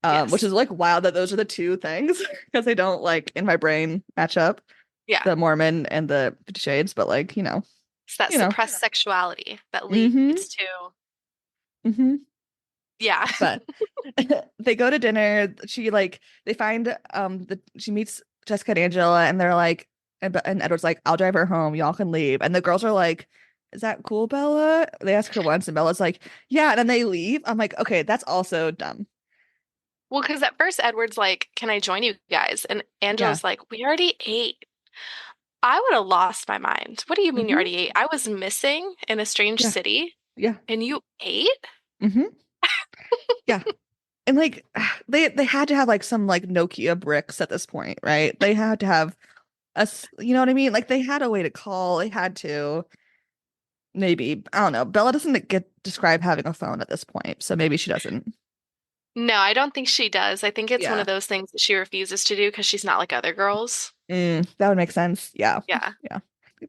Which Yes. is like wild that those are the two things because they don't like in my brain match up, Yeah. the Mormon and the 50 Shades, but like, It's that you know. suppressed sexuality that Mm-hmm. leads to, Mm-hmm. yeah. But they go to dinner. They find she meets Jessica and Angela, and they're like, and Edward's like, I'll drive her home, y'all can leave. And the girls are like, is that cool, Bella? They ask her once, and Bella's like, yeah, and then they leave. I'm like, okay, that's also dumb. Well, because at first Edward's like, "Can I join you guys?" And Yeah. Angela's like, "We already ate." I would have lost my mind. What do you mean you Hmm. already ate? I was missing in a strange Yeah. city Yeah. and you ate? Hmm. Yeah. And like they had to have like some like Nokia bricks at this point, right? They had to have us, you know what I mean? Like they had a way to call. They had to. Maybe. I don't know. Bella doesn't get describe having a phone at this point, so maybe she doesn't. No, I don't think she does. I think it's one Yeah. of those things that she refuses to do because she's not like other girls. That would make sense. Yeah. Yeah. Yeah.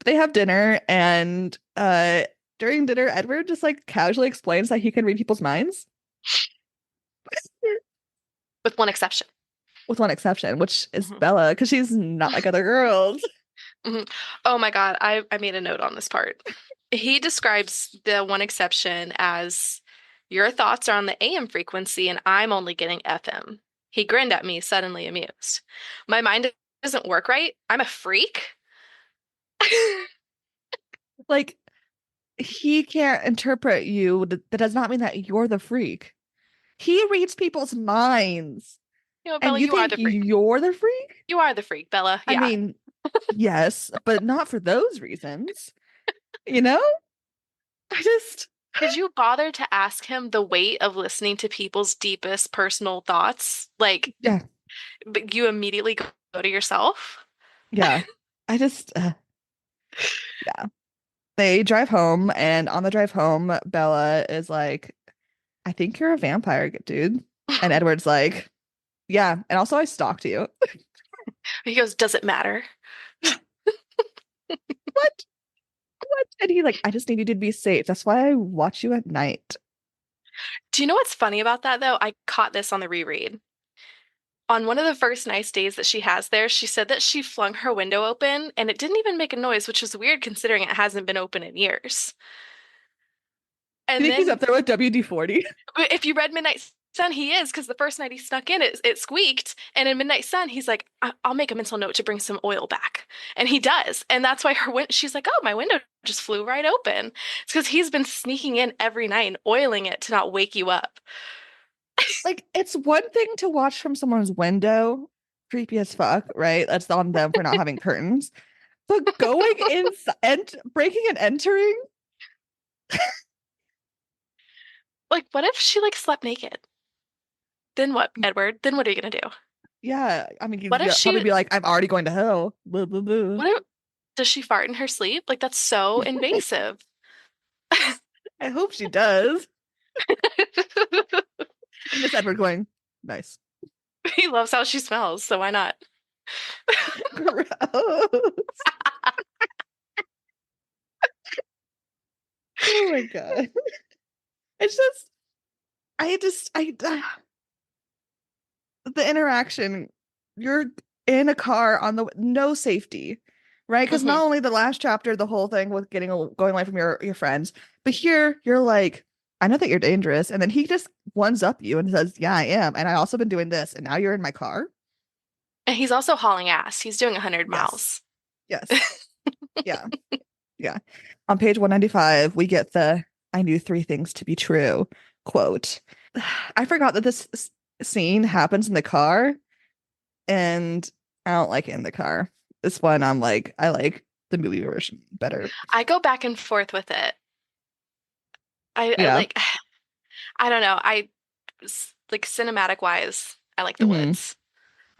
They have dinner and during dinner, Edward just like casually explains that he can read people's minds, With one exception. with one exception, which is hmm Bella, because she's not like other girls. hmm Oh my God, I made a note on this part. He describes the one exception as your thoughts are on the AM frequency and I'm only getting FM. He grinned at me, suddenly amused. My mind doesn't work right. I'm a freak. Like, he can't interpret you. That does not mean that you're the freak. He reads people's minds. You know, And Bella, you you are think the freak. you're the freak? You are the freak, Bella. I Yeah. mean, yes, but not for those reasons. You know? I just, Did you bother to ask him the weight of listening to people's deepest personal thoughts? Like, yeah, but you immediately go to yourself? yeah. I just, yeah. They drive home, and on the drive home, Bella is like, I think you're a vampire, dude. And Edward's like, yeah. And also, I stalked you. He goes, does it matter? What? What? And he like, I just need you to be safe. That's why I watch you at night. Do you know what's funny about that, though? I caught this on the reread. On one of the first nice days that she has there, she said that she flung her window open and it didn't even make a noise, which is weird considering it hasn't been open in years. You And think he's then up there with WD-40? if you read Midnight Sun, he is because the first night he snuck in, it squeaked. And in Midnight Sun, he's like, I'll make a mental note to bring some oil back. And he does. And that's why she's like, oh, my window just flew right open. It's because he's been sneaking in every night and oiling it to not wake you up. Like, it's one thing to watch from someone's window, creepy as fuck, right? That's on them for not having curtains. But going in and breaking and entering, Like, what if she like slept naked? Then what, Edward? Then what are you gonna do? yeah. I mean, What if he'd probably she be like, I'm already going to hell. Blah, blah, blah. what if does she fart in her sleep? Like that's so invasive. I hope she does. And this Edward going, nice. He loves how she smells, so why not? Gross. Oh my God. It's just, the interaction, you're in a car on the no safety, right? Because Hmm. not only the last chapter, the whole thing with going away from your friends, but here you're like, I know that you're dangerous, and then he just ones up you and says, "Yeah, I am, and I also been doing this, and now you're in my car." And he's also hauling ass. He's doing 100 Yes, miles. yes, yeah, yeah. On page 195, we get the "I knew three things to be true" quote. I forgot that this scene happens in the car, and I don't like it in the car. This one, I'm like, I like the movie version better. I go back and forth with it. I Yeah. like I don't know. Like cinematic wise, I like the Hmm. woods.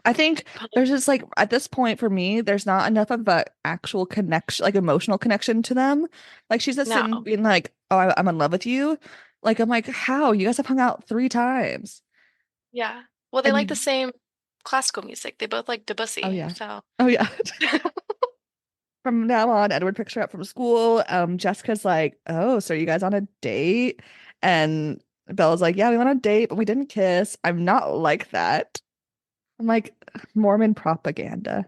I think But there's just like at this point for me, there's not enough of a actual connection, like emotional connection to them. Like she's just no. sitting being like, "Oh, I'm in love with you." Like I'm like, how? You guys have hung out 3 times, Yeah. Well, they and like the you. same classical music. They both like Oh Debussy. yeah, So oh yeah. From now on, Edward picks her up from school. Jessica's like, "Oh, so are you guys on a date?" And Bella's like, "Yeah, we went on a date, but we didn't kiss." I'm not like that. I'm like Mormon propaganda.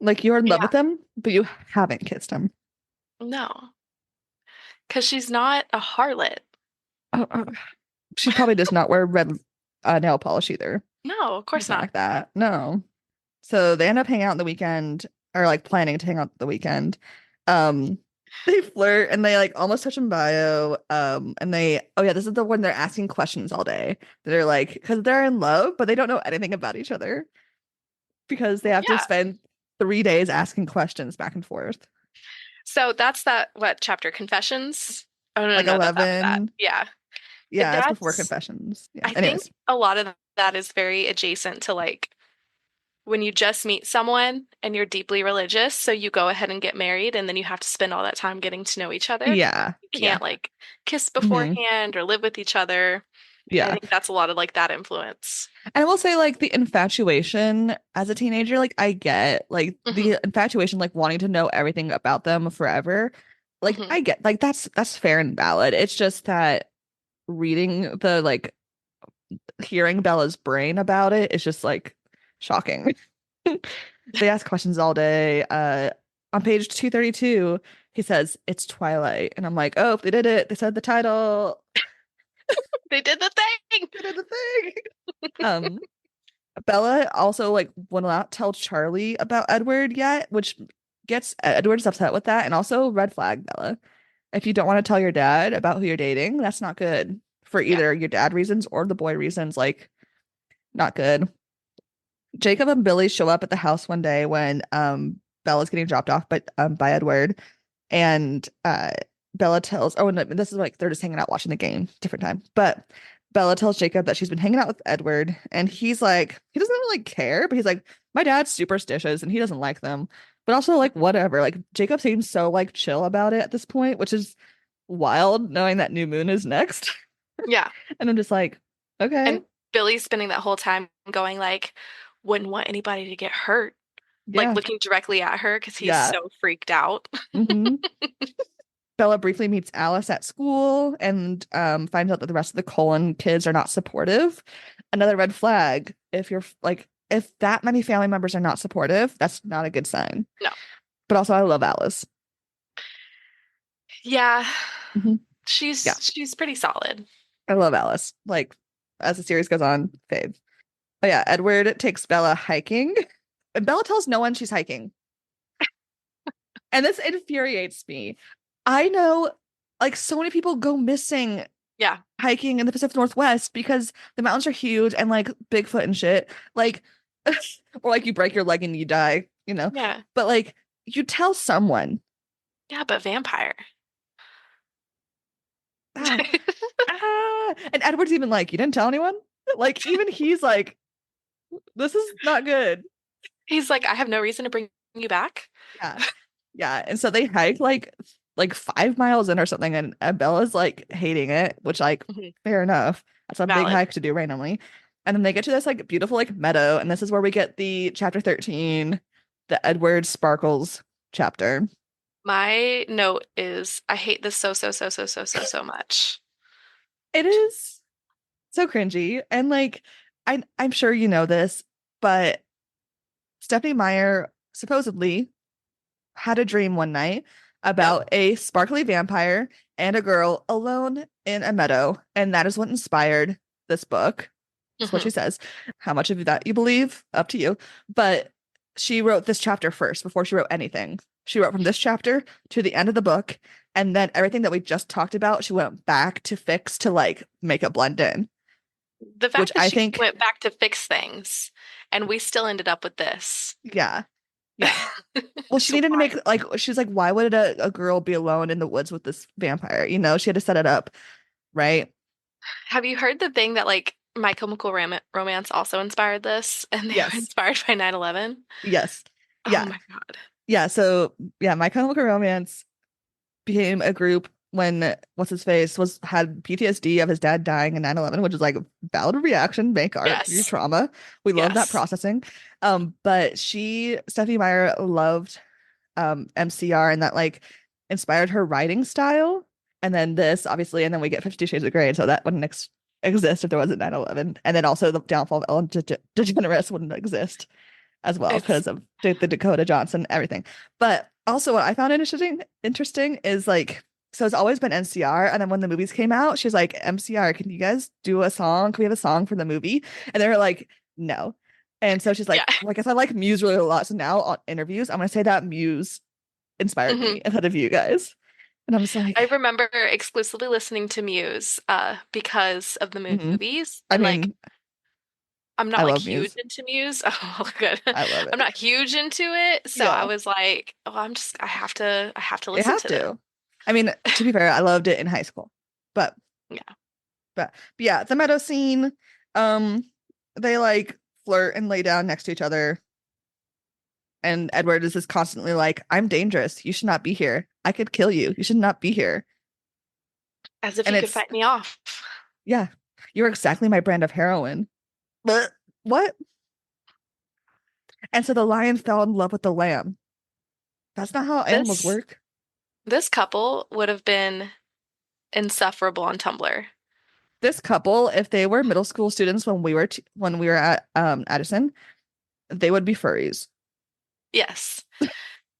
Like you're in love yeah, with him, but you haven't kissed him. no. Because she's not a harlot. Oh, she probably does not wear red nail polish either. No, of course Nothing not. like that. No. So they end up hanging out on the weekend, or like planning to hang out the weekend. Um, they flirt and they like almost touch in bio. And they, oh yeah, this is the one they're asking questions all day. They're like, because they're in love, but they don't know anything about each other because they have to Yeah. spend 3 days asking questions back and forth. So that's that, what chapter? Confessions? Oh, no, Like no, that's after that. 11. Yeah. Yeah, it's before That's, confessions. Yeah. I think Anyways. a lot of that is very adjacent to like when you just meet someone and you're deeply religious, so you go ahead and get married, and then you have to spend all that time getting to know each other. Yeah. You Yeah. can't like kiss Hmm. beforehand or live with each other. I Yeah. think that's a lot of like that influence. And I will say, like, the infatuation as a teenager, like, I get, like, Hmm. the infatuation, like, wanting to know everything about them forever. Like, Hmm. I get, like, that's fair and valid. It's just that reading like, hearing Bella's brain about it is just, like, shocking. They ask questions all day. On page 232, he says, "It's Twilight." And I'm like, oh, they did it. They said the title. They did the thing. They did the thing. Um, Bella also like will not tell Charlie about Edward yet, which gets Edward's upset with that, and also red flag Bella. If you don't want to tell your dad about who you're dating, that's not good for Yeah. either your dad reasons or the boy reasons. Like, not good. Jacob and Billy show up at the house one day when Bella's getting dropped off by Edward, and Bella tells oh, and this is like they're just hanging out watching the game, different time. But Bella tells Jacob that she's been hanging out with Edward, and he's like he doesn't really care, but he's like my dad's superstitious and he doesn't like them. But also like whatever. Like Jacob seems so like chill about it at this point, which is wild knowing that new moon is next. Yeah. And I'm just like, okay, And Billy's spending that whole time going like, wouldn't want anybody to get hurt, like yeah, looking directly at her because he's yeah. so freaked out. hmm Bella briefly meets Alice at school and finds out that the rest of the Cullen kids are not supportive. Another red flag. If you're like, if that many family members are not supportive, that's not a good sign. No. But also, I love Alice. Yeah. Mhm. Yeah, She's pretty solid. I love Alice. Like, as the series goes on, fave. But yeah, Edward takes Bella hiking, and Bella tells no one she's hiking. And this infuriates me. I know, like, so many people go missing Yeah. hiking in the Pacific Northwest because the mountains are huge and like Bigfoot and shit. Like, or like you break your leg and you die, you know? Yeah. But like, you tell someone, Yeah, but vampire. ah, and Edward's even like, you didn't tell anyone? Like, even he's like, this is not good. He's like, I have no reason to bring you back. Yeah. Yeah. And so they hike like 5 miles in or something, and Bella's like hating it, which like Mhm. fair enough. That's a big Valid. hike to do randomly. And then they get to this like beautiful like meadow, and this is where we get the chapter 13, the Edward Sparkles chapter. My note is I hate this so much. It is so cringy. And like I'm sure you know this, but Stephanie Meyer supposedly had a dream one night Yep. about a sparkly vampire and a girl alone in a meadow. And that is what inspired this book. That's what Hmm. she says. How much of that you believe, up to you. But she wrote this chapter first before she wrote anything. She wrote from this chapter to the end of the book. And then everything that we just talked about, she went back to fix to like make it blend in, The which fact that I she think, went back to fix things and we still ended up with this. yeah, yeah. Well, she So needed to why? make like she's like, why would a girl be alone in the woods with this vampire? You know, she had to set it up, right? Have you heard the thing that like My Chemical Romance also inspired this and they were Yes. inspired by 9/11? Yes. Oh Yeah. my God. Yeah. So yeah, My Chemical Romance became a group when what's his face was had PTSD of his dad dying in 9/11, which is like a valid reaction, make art, your Yes. trauma. We love that Yes. processing. But Stephanie Meyer loved MCR and that like inspired her writing style. And then this, obviously, and then we get 50 Shades of Grey. So that wouldn't exist if there wasn't 9/11. And then also the downfall of Ellen DeGeneres wouldn't exist as well It's because of the Dakota Johnson, everything. But also what I found interesting is like, so it's always been NCR. And then when the movies came out, she's like, MCR, can you guys do a song? Can we have a song for the movie? And they were like, no. And so she's yeah. like, well, I guess I like Muse really a lot. So now on interviews, I'm gonna say that Muse inspired Hmm. me instead of you guys. And I'm just like, I remember exclusively listening to Muse because of the mhm. movies I and like mean, I'm I not like love huge Muse. into Muse. Oh, good. I love I'm it. not huge into it, so I Yeah, was like, oh, I have to they listen have to this. to. I mean, to be fair, I loved it in high school, but Yeah. but yeah, the meadow scene, um, they like flirt and lay down next to each other, and Edward is just constantly like, "I'm dangerous. You should not be here. I could kill you. You should not be here." As if And you could it's fight me off. yeah, you're exactly my brand of heroin. But what? And so the lion fell in love with the lamb. That's not how animals This work. this couple would have been insufferable on Tumblr. This couple, if they were middle school students when we were at Addison, they would be furries. Yes.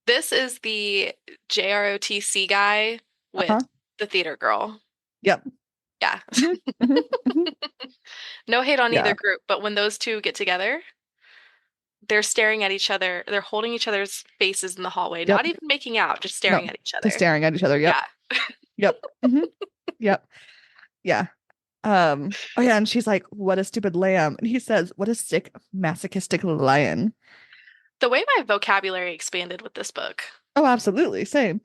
This is the JROTC guy with Uh-huh. the theater girl. Yep. Yeah. Mhm, mhm, mhm. No hate on either Yeah. group, but when those two get together, they're staring at each other. They're holding each other's faces in the hallway, Yep. not even making out, just No, staring at each just other. staring at each other. Yep. Yeah. Yep. Yep. Yeah. Oh yeah, and she's like, "What a stupid lamb," and he says, "What a sick, masochistic lion." The way my vocabulary expanded with this book. Oh, absolutely, same.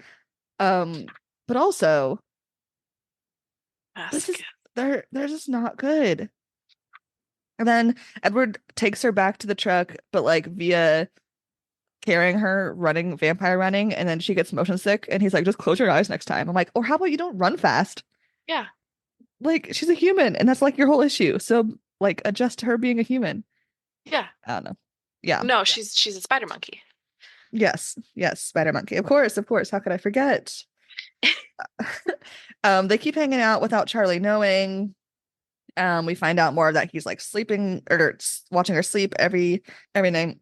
Um, but also, this is Basket. they're just not good. And then Edward takes her back to the truck, but like via carrying her, running, vampire running, and then she gets motion sick, and he's like, "Just close your eyes next time." I'm like, "Or how about you don't run fast?" Yeah. Like she's a human, and that's like your whole issue. So like adjust to her being a human. Yeah. I don't know. Yeah. No, she's a spider monkey. Yes. Yes. Spider Monkey. Of course. Of course. How could I forget? They keep hanging out without Charlie knowing. We find out more that he's like sleeping or watching her sleep every night.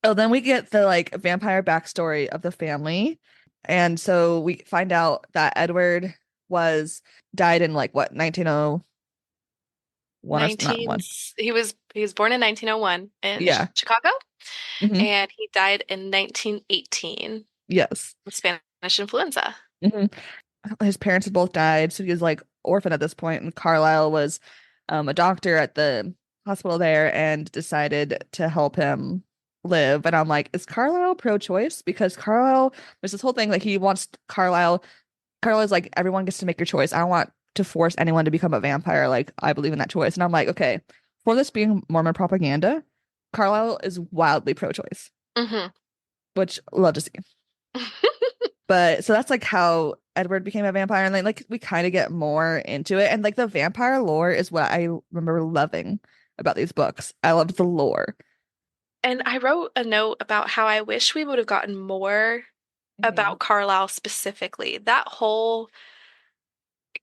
Oh, then we get the like vampire backstory of the family. And so we find out that Edward was died in like what, 1901 or not 19 one. he was born in 1901 in Yeah. Chicago, Hmm. and he died in 1918 Yes. with Spanish influenza. Hmm. His parents had both died, so he was like orphan at this point, and Carlisle was a doctor at the hospital there and decided to help him live. And I'm like, is Carlisle pro-choice? Because Carlisle, there's this whole thing like he wants Carlisle is like, everyone gets to make your choice. I don't want to force anyone to become a vampire. Like, I believe in that choice. And I'm like, okay, for this being Mormon propaganda, Carlisle is wildly pro-choice, Hmm. which love to see. But so that's like how Edward became a vampire, and then like we kind of get more into it. And like the vampire lore is what I remember loving about these books. I loved the lore. And I wrote a note about how I wish we would have gotten more Mhm. about Carlisle specifically. That whole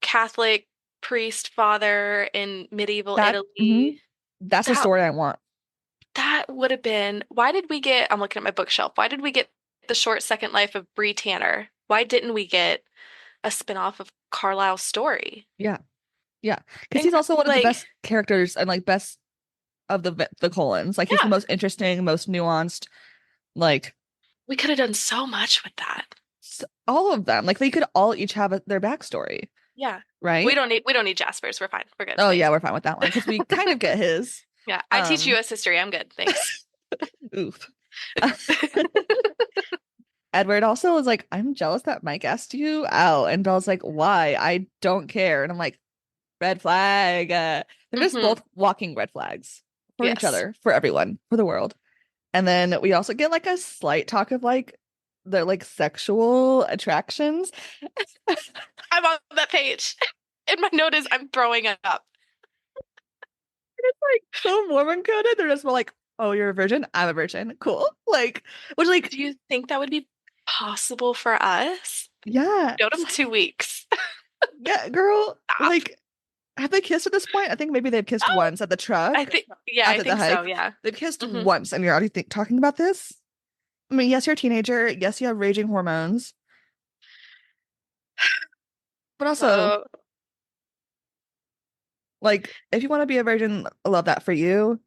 Catholic priest father in medieval That Italy, that's the that story I want. that would have been, why did we get, I'm looking at my bookshelf, why did we get The Short Second Life of Bree Tanner? Why didn't we get a spin-off of Carlisle's story? Yeah, yeah, because And he's also one of the like, best characters and like best of the Colons. Like he's the yeah, most interesting, most nuanced. Like we could have done so much with that. all of them. Like they could all each have their backstory, Yeah. right? We don't need Jaspers. We're fine. We're good. Oh yeah, Thanks. we're fine with that one because we kind of get his. Yeah. I teach Um, US history. I'm good. Thanks. oof. Edward also was like, I'm jealous that Mike asked you out. And Belle's like, why? I don't care. And I'm like, red flag. They're just Hmm. both walking red flags for each Yes. other, for everyone, for the world. And then we also get like a slight talk of like their like sexual attractions. I'm on that page. And my note is I'm throwing it up. It's like so Mormon coded. They're just more like, oh, you're a virgin? I'm a virgin. Cool. Like, which like, Do you think that would be possible for us? yeah. Go It's them like, 2 weeks. yeah, girl, Stop. like have they kissed at this point? I think maybe they've kissed Oh, once at the truck I after the think so. hike. Yeah. They've kissed Hmm. once, and you're already talking about this? I mean, yes, you're a teenager. Yes, you have raging hormones, but also, Uh, like, if you want to be a virgin, I love that for you.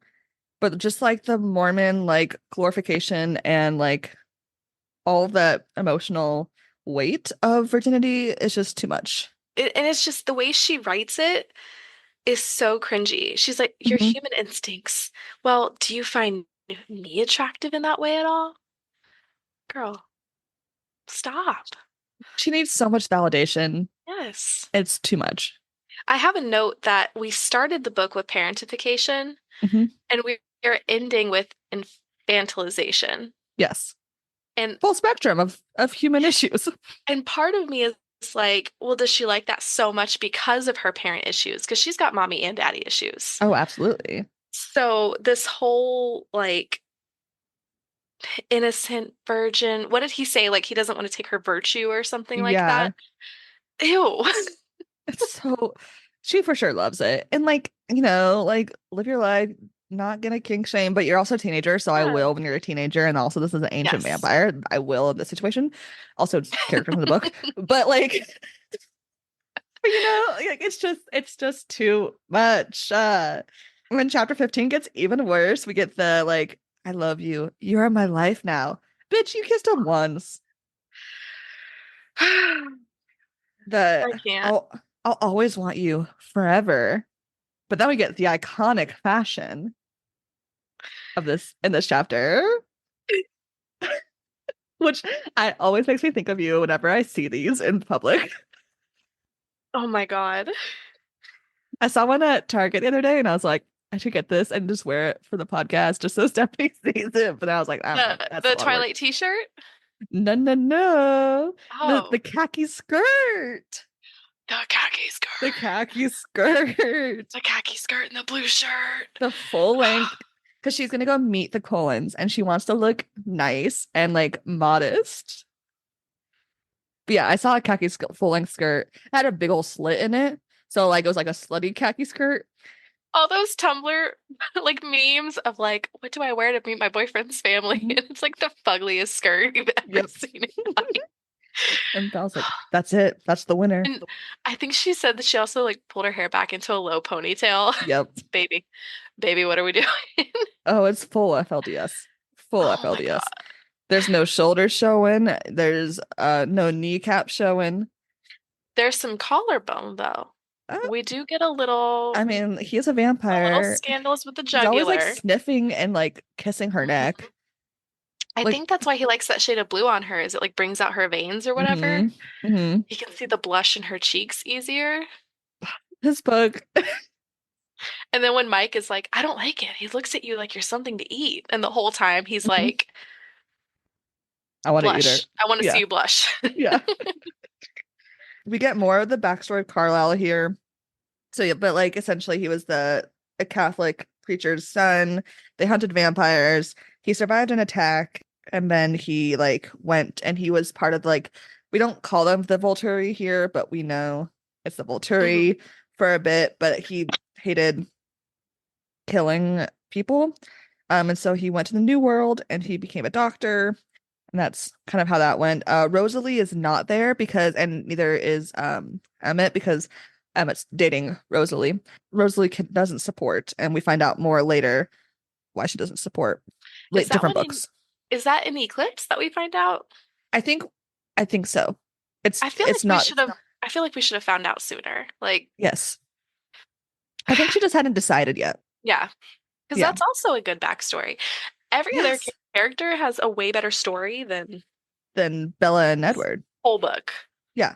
But just like the Mormon, like, glorification and like all the emotional weight of virginity is just too much. and it's just the way she writes it is so cringy. She's like, your Mhm. human instincts. Well, do you find me attractive in that way at all? Girl, stop. She needs so much validation. Yes. It's too much. I have a note that we started the book with parentification Mhm. and we are ending with infantilization. Yes. And Full spectrum of human issues. part of me is like, well, does she like that so much because of her parent issues? Because she's got mommy and daddy issues. Oh, absolutely. So this whole like innocent virgin, what did he say? Like he doesn't want to take her virtue or something like Yeah. that. Ew. It's so she for sure loves it. And like, you know, like live your life, not gonna kink shame, but you're also a teenager, so I Yeah. will when you're a teenager. And also this is an ancient Yes. vampire. I will in this situation. Also it's characters in the book. But like But like it's just too much. When chapter 15 gets even worse, we get the like, I love you. You are my life now. Bitch, you kissed him once. I The can't. I'll always want you forever. But then we get the iconic fashion of this in this chapter, which I always makes me think of you whenever I see these in public. Oh my God. I saw one at Target the other day and I was like, I should get this and just wear it for the podcast just so Stephanie sees it. But I was like, I don't know. That's a The lot of work. Twilight t-shirt? No, no, no. The Oh, khaki skirt. the khaki The skirt. khaki skirt. The khaki skirt and the blue shirt. The full length. Because she's gonna go meet the Colons and she wants to look nice and like modest. But yeah, I saw a khaki full length skirt. It had a big old slit in it. So like it was like a slutty khaki skirt. All those Tumblr like memes of like, what do I wear to meet my boyfriend's family? Mhm. And it's like the fuggliest skirt you've ever Yep. seen in your life. And I was like, that's it. That's the winner. And I think she said that she also like pulled her hair back into a low ponytail. Yep. Baby, baby, what are we doing? Oh, it's full FLDS. Full Oh my FLDS. God. There's no shoulders showing. There's no kneecap showing. There's some collarbone though. Uh, We do get a little I mean, he's a a little vampire. scandalous with the He's always like jugular. sniffing and like kissing her Mhm. neck. I Like, think that's why he likes that shade of blue on her, is it like brings out her veins or whatever. hmm hmm You can see the blush in her cheeks easier. This book. And then when Mike is like, I don't like it, he looks at you like you're something to eat. And the whole time he's Mhm. like, I want to eat her. blush. I want to see Yeah. you blush. Yeah. We get more of the backstory of Carlisle here. So yeah, but like essentially he was a Catholic preacher's son. They hunted vampires. He survived an attack and then he like went and he was part of like, we don't call them the Volturi here, but we know it's the Mhm, Volturi for a bit, but he hated killing people. And so he went to the New World and he became a doctor. And that's kind of how that went. Rosalie is not there because, and neither is Emmett because Emmett's dating Rosalie. Doesn't support, and we find out more later why she doesn't support Is that different one in books. is that in Eclipse that we find out? I think, I think so. It's I feel like it's we not. should have I feel like we should have found out sooner. Like, Yes, I think she just hadn't decided yet. yeah, because Yeah. that's also a good backstory. Every other Yes. character has a way better story than Then Bella and this Edward. whole book. Yeah.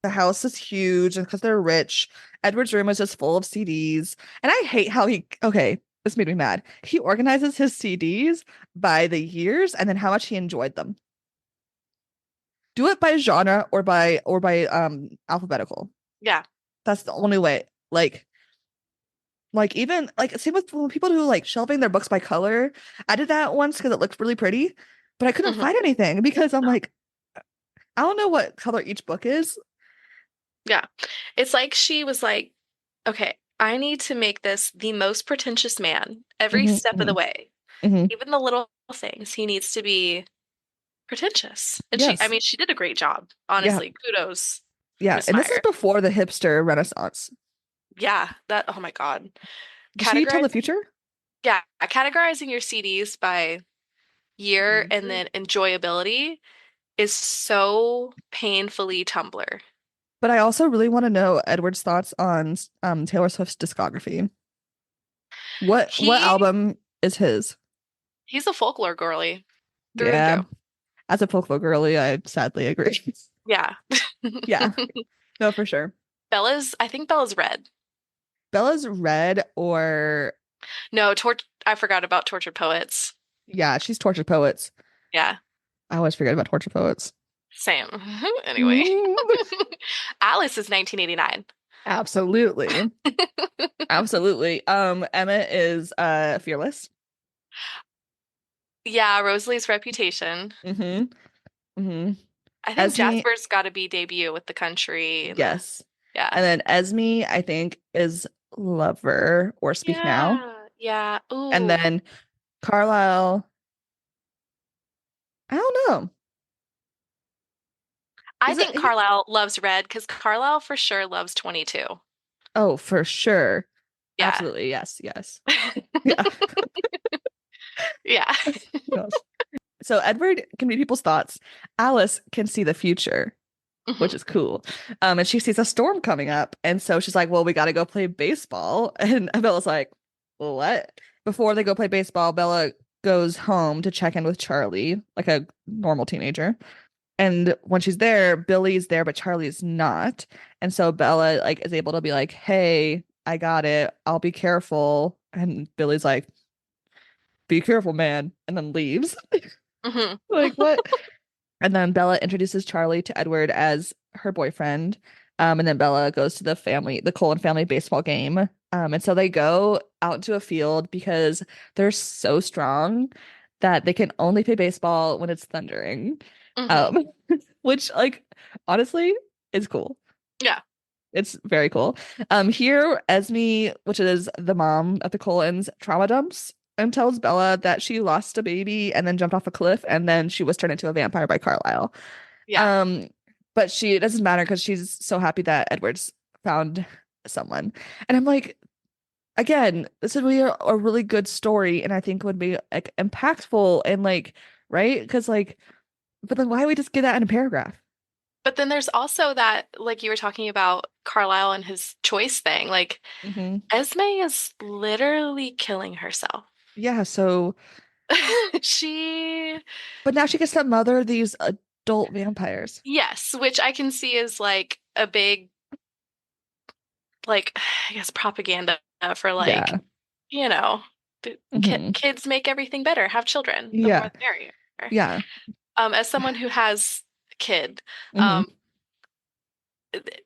The house is huge and because they're rich. Edward's room is just full of CDs. And I hate how okay, this made me mad. He organizes his CDs by the years and then how much he enjoyed them. Do it by genre or by alphabetical. Yeah. That's the only way. Like even like same with when people do like shelving their books by color. I did that once because it looked really pretty, but I couldn't Mhm. find anything because I'm like, I don't know what color each book is. Yeah. It's like she was like, okay, I need to make this the most pretentious man every Hmm step of the hmm way. hmm Even the little things, he needs to be pretentious. And I Yes. mean, she did a great job. Yeah. Honestly, kudos, Yeah. Miss And this is Meyer. before the hipster renaissance. Yeah, oh my God. Did she tell the Categorizing, future? yeah, categorizing your CDs by year and Mhm. then enjoyability is so painfully Tumblr. But I also really want to know Edward's thoughts on Taylor Swift's discography. What He album is his? he's a folklore girly through and Yeah, through. as a folklore girly, I sadly agree. Yeah. Yeah, no, for sure. I think Bella's red. Bella's red or No, I forgot about Tortured Poets. yeah, she's Tortured Poets. Yeah, I always forget about Tortured Poets. same. Anyway, Mm, Alice is 1989. absolutely. Absolutely. Emmett is fearless. Yeah, Rosalie's Reputation. Mm-hmm. Mm-hmm. I think Esme, Jasper's got to be debut with the country and the yes. yeah. And then Esme, I think, is Lover or Speak Now. Yeah. Yeah. And Ooh. then Carlisle, I don't know. I Is it think Carlisle loves red because Carlisle for sure loves 22. Oh, for sure. Yeah. Absolutely. Yes, yes. Yeah. Yeah. Yes. So Edward can read people's thoughts. Alice can see the future, which Mhm. is cool. And she sees a storm coming up. And so she's like, well, we got to go play baseball. And Bella's like, well, what? Before they go play baseball, Bella goes home to check in with Charlie, like a normal teenager. And when she's there, Billy's there, but Charlie's not. And so Bella like is able to be like, hey, I got it. I'll be careful. And Billy's like, be careful, man, and then leaves. Mhm. Like, what? And then Bella introduces Charlie to Edward as her boyfriend. And then Bella goes to the Colin family baseball game. And so they go out into a field because they're so strong that they can only play baseball when it's thundering. Mhm. Um, which, like, honestly, is cool. Yeah. It's very cool. Here, Esme, which is the mom of the Colons, trauma dumps and tells Bella that she lost a baby and then jumped off a cliff and then she was turned into a vampire by Carlisle. Yeah. Um, but it doesn't matter because she's so happy that Edward's found someone. And I'm like, again, this would be a really good story and I think would be like impactful and like, right? Because like, but then why would we just get that in a paragraph? But then there's also that, like you were talking about Carlisle and his choice thing. Like, Hmm. Esme is literally killing herself. Yeah, so She, but now she gets to mother these adult vampires. yes, which I can see is like a big, like, I guess propaganda for like, Yeah. you know, Hmm. kids make everything better. Have children, the more Yeah. the merrier. Yeah. As someone who has a kid, Hmm. um,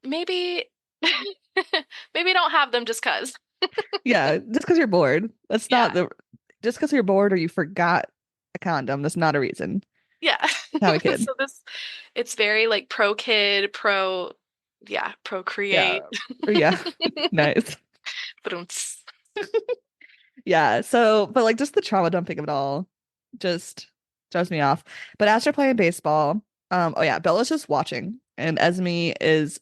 maybe maybe don't have them just 'cause. Yeah. Just because you're bored. That's not Yeah. the just because you're bored or you forgot a condom, that's not a reason Yeah. to have a kid. So it's very like pro kid, Yeah. procreate. Yeah. Nice. But Yeah. So, but like just the trauma dumping of it all just throws me off. But as they're playing baseball, oh yeah, Bella's just watching, and Esme is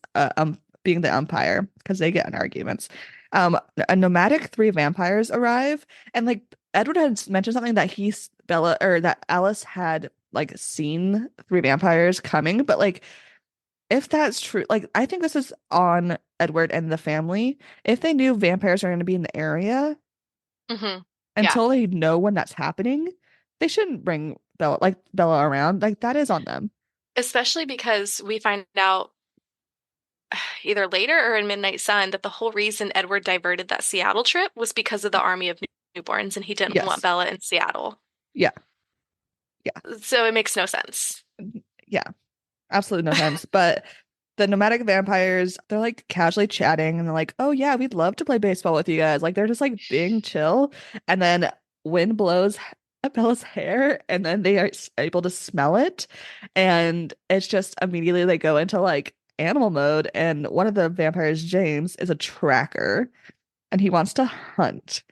being the umpire because they get in arguments. A nomadic three vampires arrive, and like Edward had mentioned something that Bella or that Alice had like seen three vampires coming, but like if that's true, like I think this is on Edward and the family. If they knew vampires are going to be in the area hmm. Yeah. until they know when that's happening, they shouldn't bring Bella around. Like that is on them. Especially because we find out either later or in Midnight Sun that the whole reason Edward diverted that Seattle trip was because of the army of newborns and he didn't want Yes. Bella in Seattle. Yeah. Yeah. So it makes no sense. Yeah. Absolutely no sense. But the nomadic vampires, they're like casually chatting and they're like, oh yeah, we'd love to play baseball with you guys. Like they're just like being chill. And then wind blows at Bella's hair and then they are able to smell it. And it's just immediately they go into like animal mode. And one of the vampires, James, is a tracker and he wants to hunt.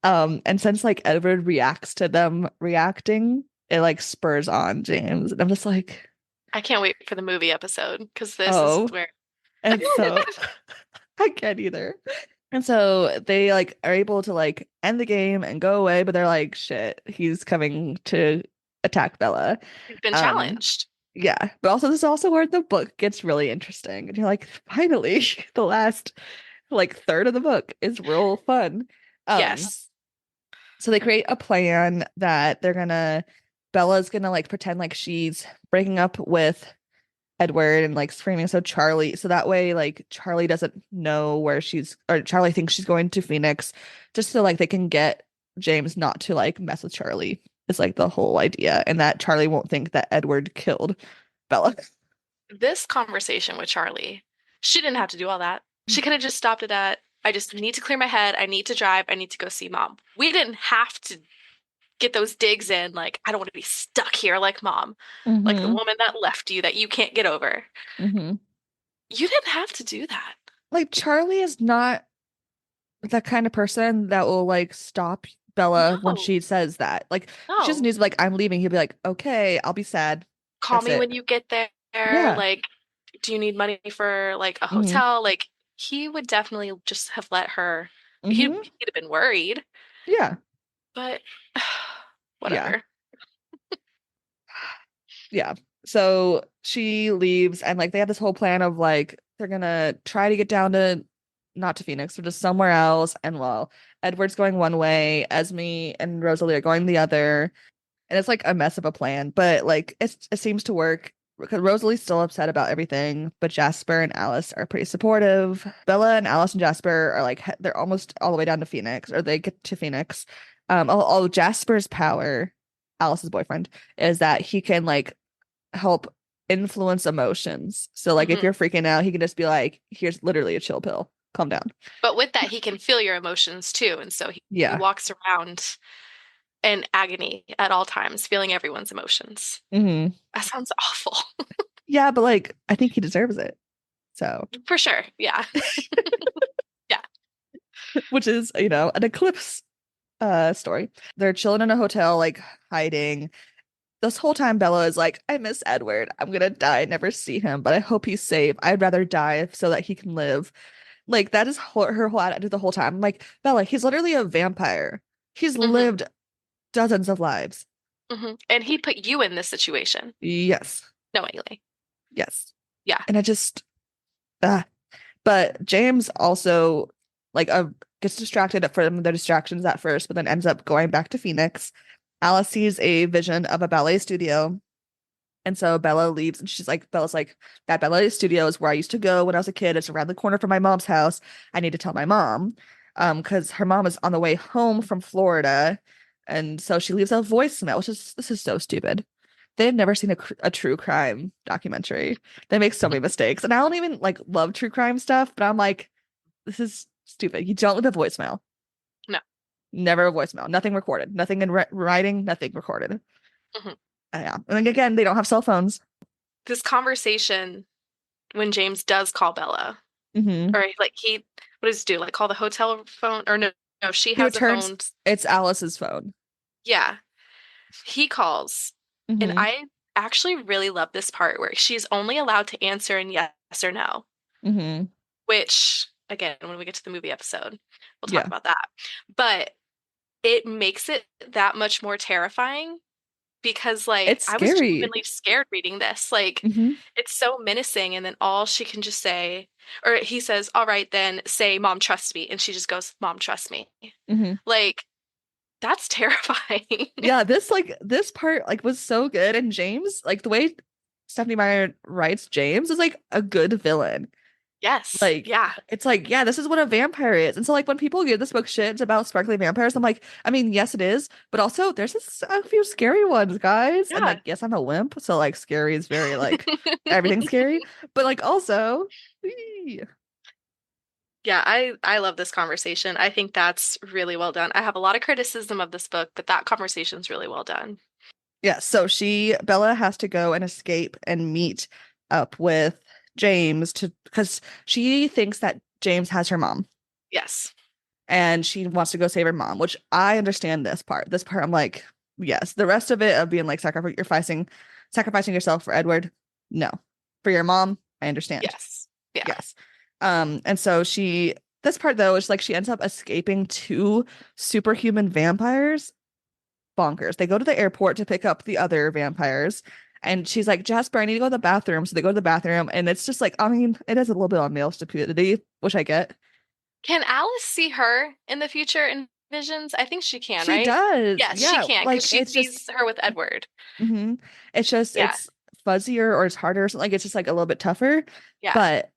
And since like Edward reacts to them reacting, it like spurs on James. And I'm just like, I can't wait for the movie episode because this is oh. where And so I can't either. And so they like are able to like end the game and go away, but they're like, shit, he's coming to attack Bella. he's been Um, challenged. yeah. But also this is also where the book gets really interesting. And you're like, finally, the last like third of the book is real fun. Um, Yes. so they create a plan that Bella's gonna like pretend like she's breaking up with Edward and like screaming so that way like Charlie doesn't know where or Charlie thinks she's going to Phoenix just so like they can get James not to like mess with Charlie is like the whole idea and that Charlie won't think that Edward killed Bella. This conversation with Charlie, she didn't have to do all that. She could have just stopped it at, I just need to clear my head. I need to drive. I need to go see mom. We didn't have to get those digs in. Like, I don't want to be stuck here like mom, like the Hmm. woman that left you that you can't get over. Hmm. You didn't have to do that. Like Charlie is not the kind of person that will like stop Bella when No, she says that. Like she just no. needs like I'm leaving. He'll be like, okay, I'll be sad. Call That's me when it. you get there. Yeah. Like, do you need money for like a Hmm. hotel? Like he would definitely just have let her. Hmm. He'd have been worried, Yeah. but Yeah. whatever. Yeah. So she leaves and like they have this whole plan of like they're gonna try to get down to not to Phoenix, but just somewhere else. And well, Edward's going one way, Esme and Rosalie are going the other. And it's like a mess of a plan, but like it seems to work because Rosalie's still upset about everything, but Jasper and Alice are pretty supportive. Bella and Alice and Jasper are like they're almost all the way down to Phoenix, or they get to Phoenix. All Jasper's power, Alice's boyfriend, is that he can like help influence emotions. So like if Hmm. you're freaking out, he can just be like, here's literally a chill pill. Calm down. But with that, he can feel your emotions too, and so he Yeah. walks around in agony at all times, feeling everyone's emotions. Hmm. That sounds awful. Yeah, but like I think he deserves it. So, For sure. Yeah. Yeah. which is, an eclipse story. They're chilling in a hotel, like hiding. This whole time Bella is like, I miss Edward. I'm gonna die, never see him, but I hope he's safe. I'd rather die so that he can live. Like that is her whole attitude the whole time. I'm like, Bella, he's literally a vampire. He's Hmm. lived dozens of lives. Hmm. And he put you in this situation Yes. knowingly. Yes. Yeah. And I just but James also like gets distracted from the distractions at first, but then ends up going back to Phoenix. Alice sees a vision of a ballet studio. And so Bella leaves and Bella's like, that ballet studio is where I used to go when I was a kid. It's around the corner from my mom's house. I need to tell my mom. Because her mom is on the way home from Florida. And so she leaves a voicemail, this is so stupid. They've never seen a true crime documentary. They make so many mistakes. And I don't even like love true crime stuff, but I'm like, this is stupid. You don't leave a voicemail. No. Never a voicemail. Nothing recorded. Nothing in writing. Nothing recorded. Hmm. Yeah. And then again, they don't have cell phones. This conversation when James does call Bella, Hmm. or like what does he do? Like call the hotel phone, or no, no, she He has the returns. phone. It's Alice's phone. Yeah, he calls, and Hmm. I actually really love this part where she's only allowed to answer in yes or no, Hmm. which again, when we get to the movie episode, we'll talk Yeah. about that. But it makes it that much more terrifying because like It's I was scary. genuinely scared reading this. Like Hmm. it's so menacing and then all she can just say or he says, "All right, then say mom trusts me." And she just goes, "Mom trusts me." Hmm. Like that's terrifying. Yeah, this part like was so good. And James, like the way Stephanie Meyer writes James is like a good villain. Yes. Like Yeah. it's like, yeah, this is what a vampire is. And so like when people give this book shit about sparkly vampires, I'm like, I mean, yes, it is, but also there's a few scary ones, guys. And Yeah. like, yes, I'm a wimp, so like scary is very like everything's scary, but like also, wee. Yeah, I love this conversation. I think that's really well done. I have a lot of criticism of this book, but that conversation's really well done. Yeah, so Bella has to go and escape and meet up with James to because she thinks that James has her mom Yes. and she wants to go save her mom, which I understand this part. This part I'm like, yes. The rest of it of being like sacrificing yourself for Edward, no. For your mom, I understand. Yes. Yeah. Yes. And so this part though is like she ends up escaping two superhuman vampires. Bonkers. They go to the airport to pick up the other vampires. And she's like, Jasper, I need to go to the bathroom. So they go to the bathroom. And it's just like, I mean, it is a little bit on male stupidity, which I get. Can Alice see her in the future in visions? I think she can, She right? does. Yes, she Yeah. can because Like she it's just, sees her with Edward. hmm it's just, Yeah. it's fuzzier or it's harder or something. Like it's just like a little bit tougher. Yeah. But,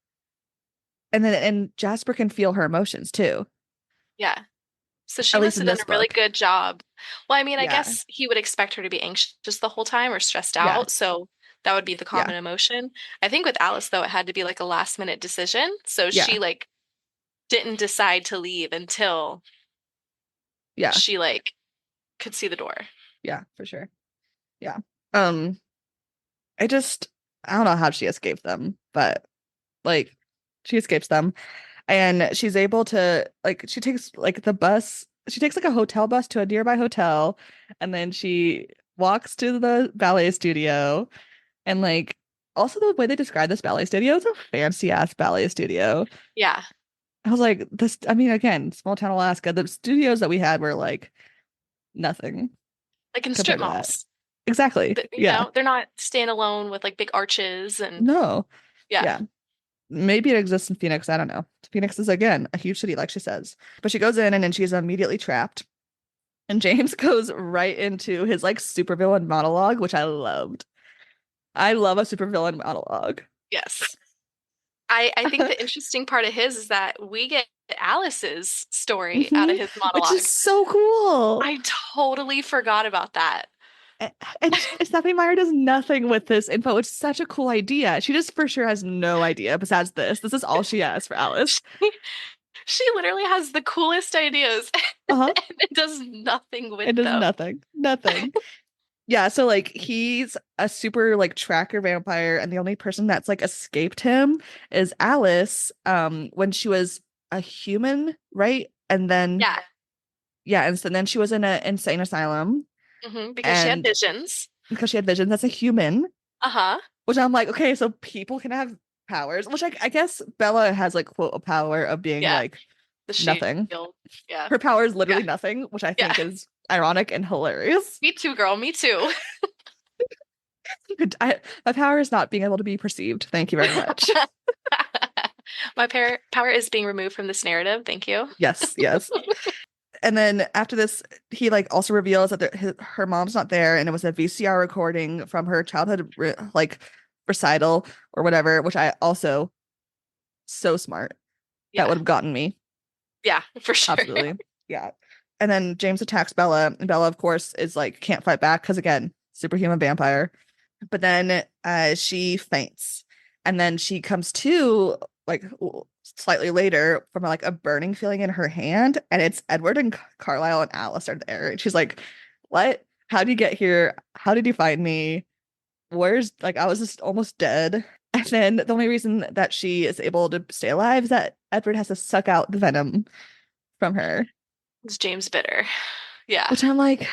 and Jasper can feel her emotions too, Yeah. So at she least must in have done this a really book. good job. Well, I mean, I Yeah. guess he would expect her to be anxious the whole time or stressed Yeah. out. So that would be the Yeah. common emotion. I think with Alice, though, it had to be like a last minute decision. So Yeah. she like didn't decide to leave until Yeah. she like could see the door. Yeah. For sure. Yeah. Um, I just, I don't know how she escaped them, but like she escapes them and she's able to like she takes like the bus she takes like a hotel bus to a nearby hotel and then she walks to the ballet studio and like also the way they describe this ballet studio is a fancy ass ballet studio. Yeah. I was like, this, I mean, again, small town Alaska, the studios that we had were like nothing Like in strip compared to that. malls. Exactly. Yeah. They're not standalone with like big arches and No. yeah. Yeah. Maybe it exists in Phoenix. I don't know. Phoenix is again a huge city, like she says. But she goes in and then she's immediately trapped. And James goes right into his like supervillain monologue, which I loved. I love a supervillain monologue. Yes. I think the interesting part of his is that we get Alice's story out of Mhm. his Which is monologue. so cool. I totally forgot about that. And Stephanie Meyer does nothing with this info. It's such a cool idea. She just for sure has no idea besides this. This is all she has for Alice. She literally has the coolest ideas Uh-huh. and it does nothing with It does them. nothing. Nothing. Yeah, so like he's a super like tracker vampire, and the only person that's like escaped him is Alice, when she was a human, right? And then Yeah. yeah, and so then she was in an insane asylum, Because she had and visions. because she had visions as a human, Uh-huh. which I'm like, okay, so people can have powers, which I guess Bella has like quote a power of being Yeah. like The shield. nothing. Yeah. Her power is literally Yeah. nothing, which I Yeah. think is ironic and hilarious. Me too, girl. Me too. My power is not being able to be perceived. Thank you very much. My power is being removed from this narrative. Thank you. Yes, yes. And then after this, he like also reveals that her mom's not there, and it was a VCR recording from her childhood like recital or whatever, which I also so smart. That Yeah. would have gotten me. Yeah, for sure. Absolutely. Yeah. And then James attacks Bella, and Bella, of course, is like can't fight back because again, superhuman vampire. But then she faints, and then she comes to like slightly later from like a burning feeling in her hand, and it's Edward and Carlisle and Alice are there. And she's like, "What? How did you get here? How did you find me? Where's like I was just almost dead." And then the only reason that she is able to stay alive is that Edward has to suck out the venom from her, It's James Bitter. Yeah. which I'm like,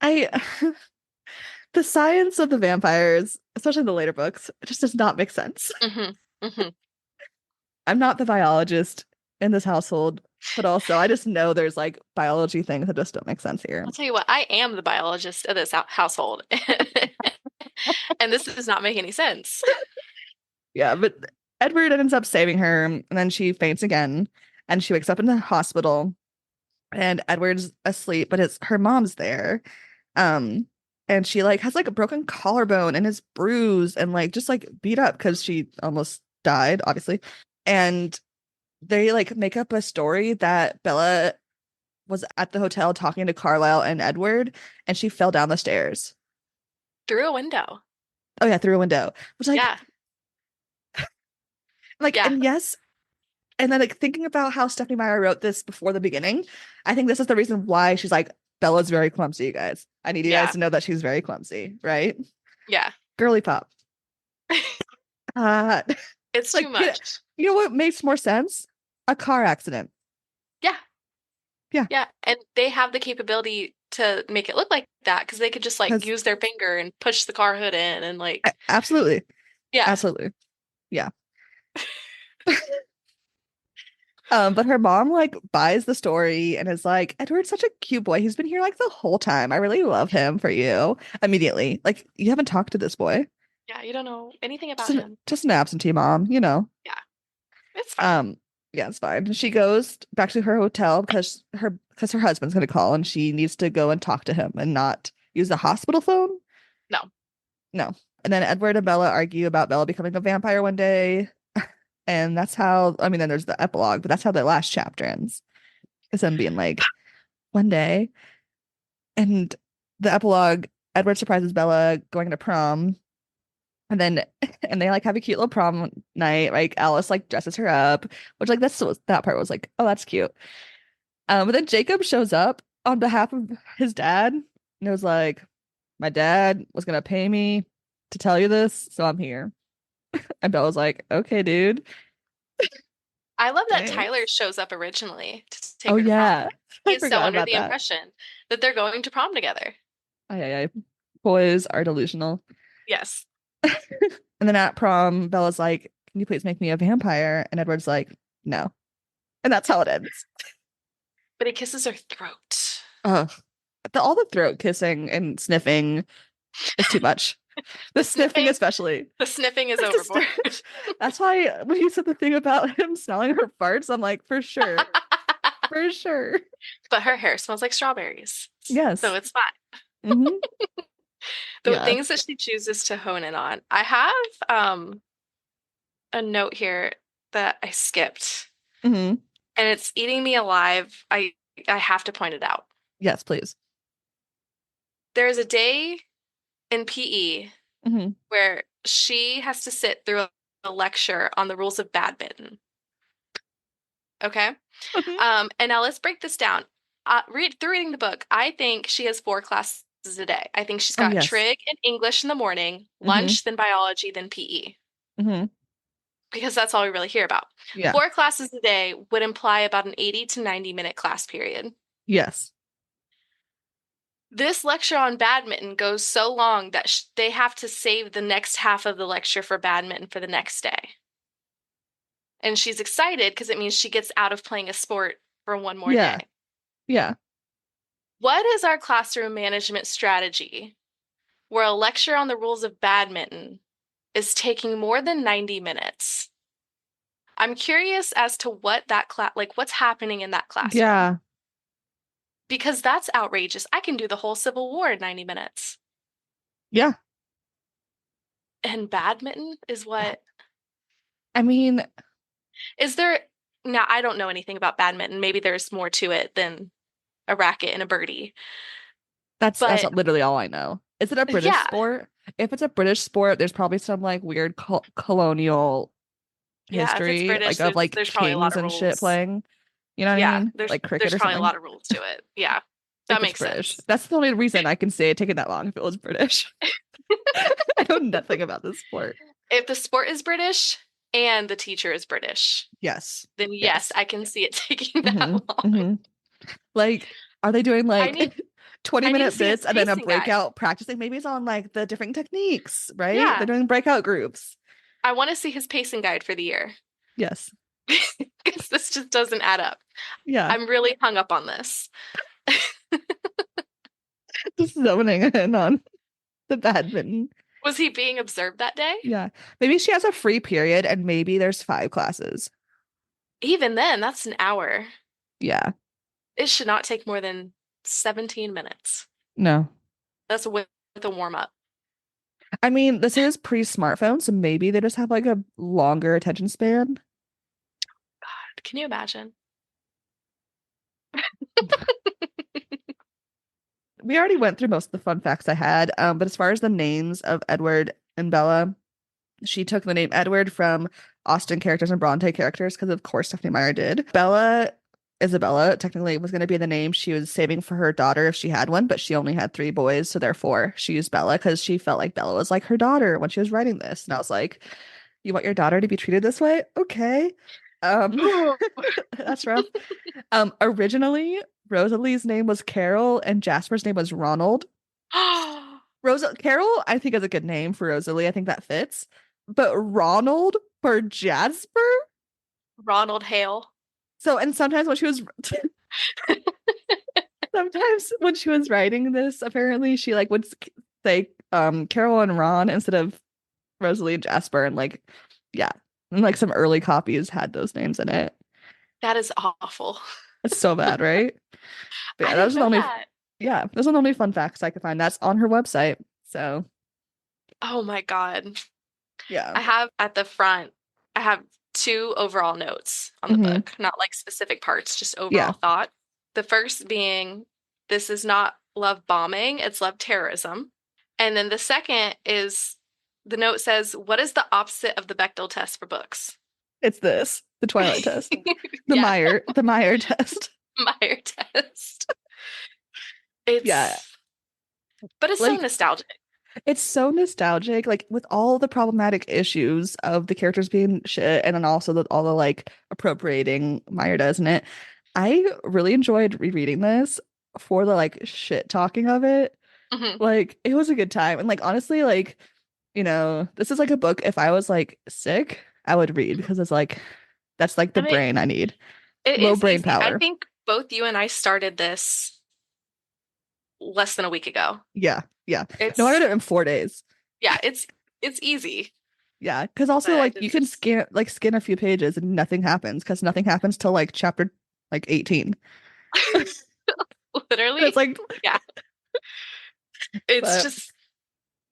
I the science of the vampires, especially in the later books, it just does not make sense. hmm hmm I'm not the biologist in this household, but also I just know there's like biology things that just don't make sense here. I'll tell you what, I am the biologist of this household. And this does not make any sense. Yeah, but Edward ends up saving her, and then she faints again, and she wakes up in the hospital, and Edward's asleep, but it's her mom's there. Um, and she like has like a broken collarbone and is bruised and like just like beat up because she almost died, obviously. And they like make up a story that Bella was at the hotel talking to Carlisle and Edward, and she fell down the stairs. Through a window. Oh yeah, through a window. Which Yeah. Yeah. and yes, and then like thinking about how Stephanie Meyer wrote this before the beginning, I think this is the reason why she's like, Bella's very clumsy, you guys. I need you guys Yeah. to know that she's very clumsy, right? Yeah. Girly pop. Uh It's like too much. you know what makes more sense? A car accident. Yeah. Yeah. Yeah. And they have the capability to make it look like that because they could just like Because use their finger and push the car hood in and like, absolutely. yeah. Absolutely. Yeah. But her mom like buys the story and is like, Edward's such a cute boy. He's been here like the whole time. I really love him for you. Immediately. Like, you haven't talked to this boy. Yeah. You don't know anything Just about him. just an absentee mom, you know. Yeah. It's fine. Yeah, it's fine. She goes back to her hotel because her husband's gonna call and she needs to go and talk to him and not use the hospital phone. No. No. And then Edward and Bella argue about Bella becoming a vampire one day. And that's how, I mean, then there's the epilogue, but that's how the last chapter ends. Is them being like, one day. And the epilogue, Edward surprises Bella going to prom. And then, and they like have a cute little prom night. Like Alice like dresses her up, which like that part was like, oh, that's cute. But then Jacob shows up on behalf of his dad. And it was like, my dad was going to pay me to tell you this. So I'm here. And Bella's like, okay, dude. I love that Thanks. Tyler shows up originally to take Oh her to yeah. prom. He I is so forgot under about the that. impression that they're going to prom together. Boys are delusional. Yes. And then at prom, Bella's like, "Can you please make me a vampire?" And Edward's like, "No." And that's how it ends. But he kisses her throat. Ugh. All the throat kissing and sniffing is too much. The The sniffing, sniffing, especially. the sniffing is That's the overboard. That's why when you said the thing about him smelling her farts, I'm like, for sure, for sure. But her hair smells like strawberries. So Yes. it's fine. Hmm. The Yeah. things that she chooses to hone in on. I have a note here that I skipped, Hmm. and it's eating me alive. I have to point it out. Yes, please. There is a day in PE Hmm. where she has to sit through a lecture on the rules of badminton. Okay? Hmm. And now let's break this down. Through reading the book, I think she has 4 classes a day. I think she's Oh, got yes. trig and English in the morning, Hmm. lunch, then biology, then PE, Hmm. because that's all we really hear about. Yeah. 4 classes a day would imply about an 80 to 90-minute class period. Yes. This lecture on badminton goes so long that they have to save the next half of the lecture for badminton for the next day. And she's excited because it means she gets out of playing a sport for one more Yeah. day. Yeah. What is our classroom management strategy where a lecture on the rules of badminton is taking more than 90 minutes? I'm curious as to what that class, like what's happening in that classroom, Yeah. because that's outrageous. I can do the whole Civil War in 90 minutes. Yeah. And badminton is what I mean, is there now I don't know anything about badminton. Maybe there's more to it than a racket and a birdie. that's But literally all I know. Is it a British yeah, sport? If it's a British sport, there's probably some like weird colonial yeah, if it's history, British, like of there's like there's probably a lot kings of and shit rules. playing. You know what I Yeah, mean? there's Like cricket there's or probably a something. lot of rules to it. Yeah, If that it's makes British. sense. That's the only reason I can say it taken that long if it was British. I know nothing about this sport. If the sport is British and the teacher is British, Yes. then yes, Yes. I can see it taking that Hmm. long. Hmm. Like, are they doing I need like 20 I need to minute see his bits and then a pacing guide. breakout practicing? Maybe it's on like the different techniques, right? They're Yeah, doing breakout groups. I want to see his pacing guide for the year Yes. because this just doesn't add up. Yeah. I'm really hung up on this. Just zoning in on the badminton. Was he being observed that day? Yeah. Maybe she has a free period and maybe there's 5 classes. Even then, that's an hour. Yeah. It should not take more than 17 minutes. No. That's with a warm up. I mean, this is pre-smartphone, so maybe they just have like a longer attention span. Can you imagine? We already went through most of the fun facts I had, but as far as the names of Edward and Bella, she took the name Edward from Austen characters and Bronte characters because, of course, Stephanie Meyer did. Bella, Isabella, technically was going to be the name she was saving for her daughter if she had one, but she only had 3 boys, so therefore she used Bella because she felt like Bella was like her daughter when she was writing this. And I was like, you want your daughter to be treated this way? Okay. Um, that's rough. Originally, Rosalie's name was Carol and Jasper's name was Ronald. Carol, I think is a good name for Rosalie. I think that fits. But Ronald for Jasper? Ronald Hale. So, and sometimes when she was sometimes when she was writing this, apparently she like would say Carol and Ron instead of Rosalie and Jasper, and like yeah. And like some early copies had those names in it. That is awful. It's so bad, right? But I yeah, didn't those are the know only that. yeah, those are the only fun facts I could find. That's on her website. So Oh my God. yeah. I have at the front, I have 2 overall notes on the Hmm. book, not like specific parts, just Yeah. overall thought. The first being, this is not love bombing, it's love terrorism. And then the second is the note says, what is the opposite of the Bechdel test for books? It's this, the Twilight test. Yeah, The Meyer test. Meyer test. Yeah. It's, but it's so Like nostalgic. it's so nostalgic, like with all the problematic issues of the characters being shit and then also all the like appropriating Meyer does in it. I really enjoyed rereading this for the like shit talking of it. Mhm. Like it was a good time. And like honestly, like this is like a book. If I was like sick, I would read because it's like that's like the And brain I need. it Low is brain easy. I power. think both you and I started this less than a week ago. Yeah, yeah. No, I It's read it in 4 days. yeah, it's easy, Yeah, because also but like you it's can just scan a few pages and nothing happens because nothing happens till like chapter like 18. It's literally, like, yeah. It's but just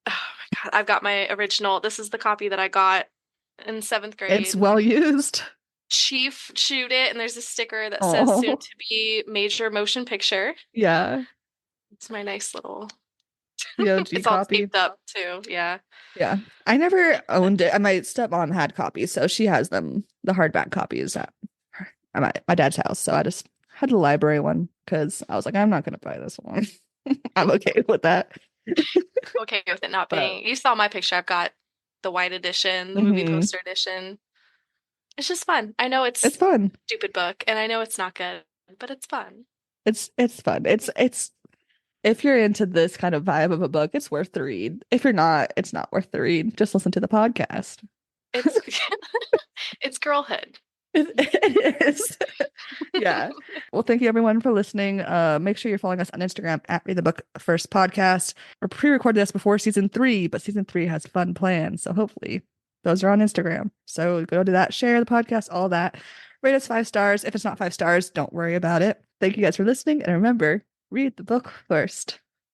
oh my God. I've got my original. This is the copy that I got in seventh it's grade. well used. Chief chewed it, and there's a sticker that says soon Oh, to be major motion picture. yeah. It's my nice little, The OG it's all copy. taped up too. Yeah. Yeah. I never owned it. And my stepmom had copies, so she has them, the hardback copies at my dad's house. So I just had a library one because I was like, I'm not gonna buy this one. I'm okay with that. Okay with it not But being, you saw my picture. I've got the white edition, the movie mhm, poster edition. It's just fun. I know it's it's fun. a stupid book and I know it's not good, but it's fun. It's fun. It's if you're into this kind of vibe of a book, it's worth the read. If you're not, it's not worth the read. Just listen to the podcast. It's it's girlhood. It is. Yeah. Well, thank you everyone for listening. Make sure you're following us on Instagram at Read the Book First Podcast. We're pre-recorded this before season 3, but season 3 has fun plans. So hopefully those are on Instagram. So go to that, share the podcast, all that. Rate us 5 stars. If it's not 5 stars, don't worry about it. Thank you guys for listening. And remember, read the book first.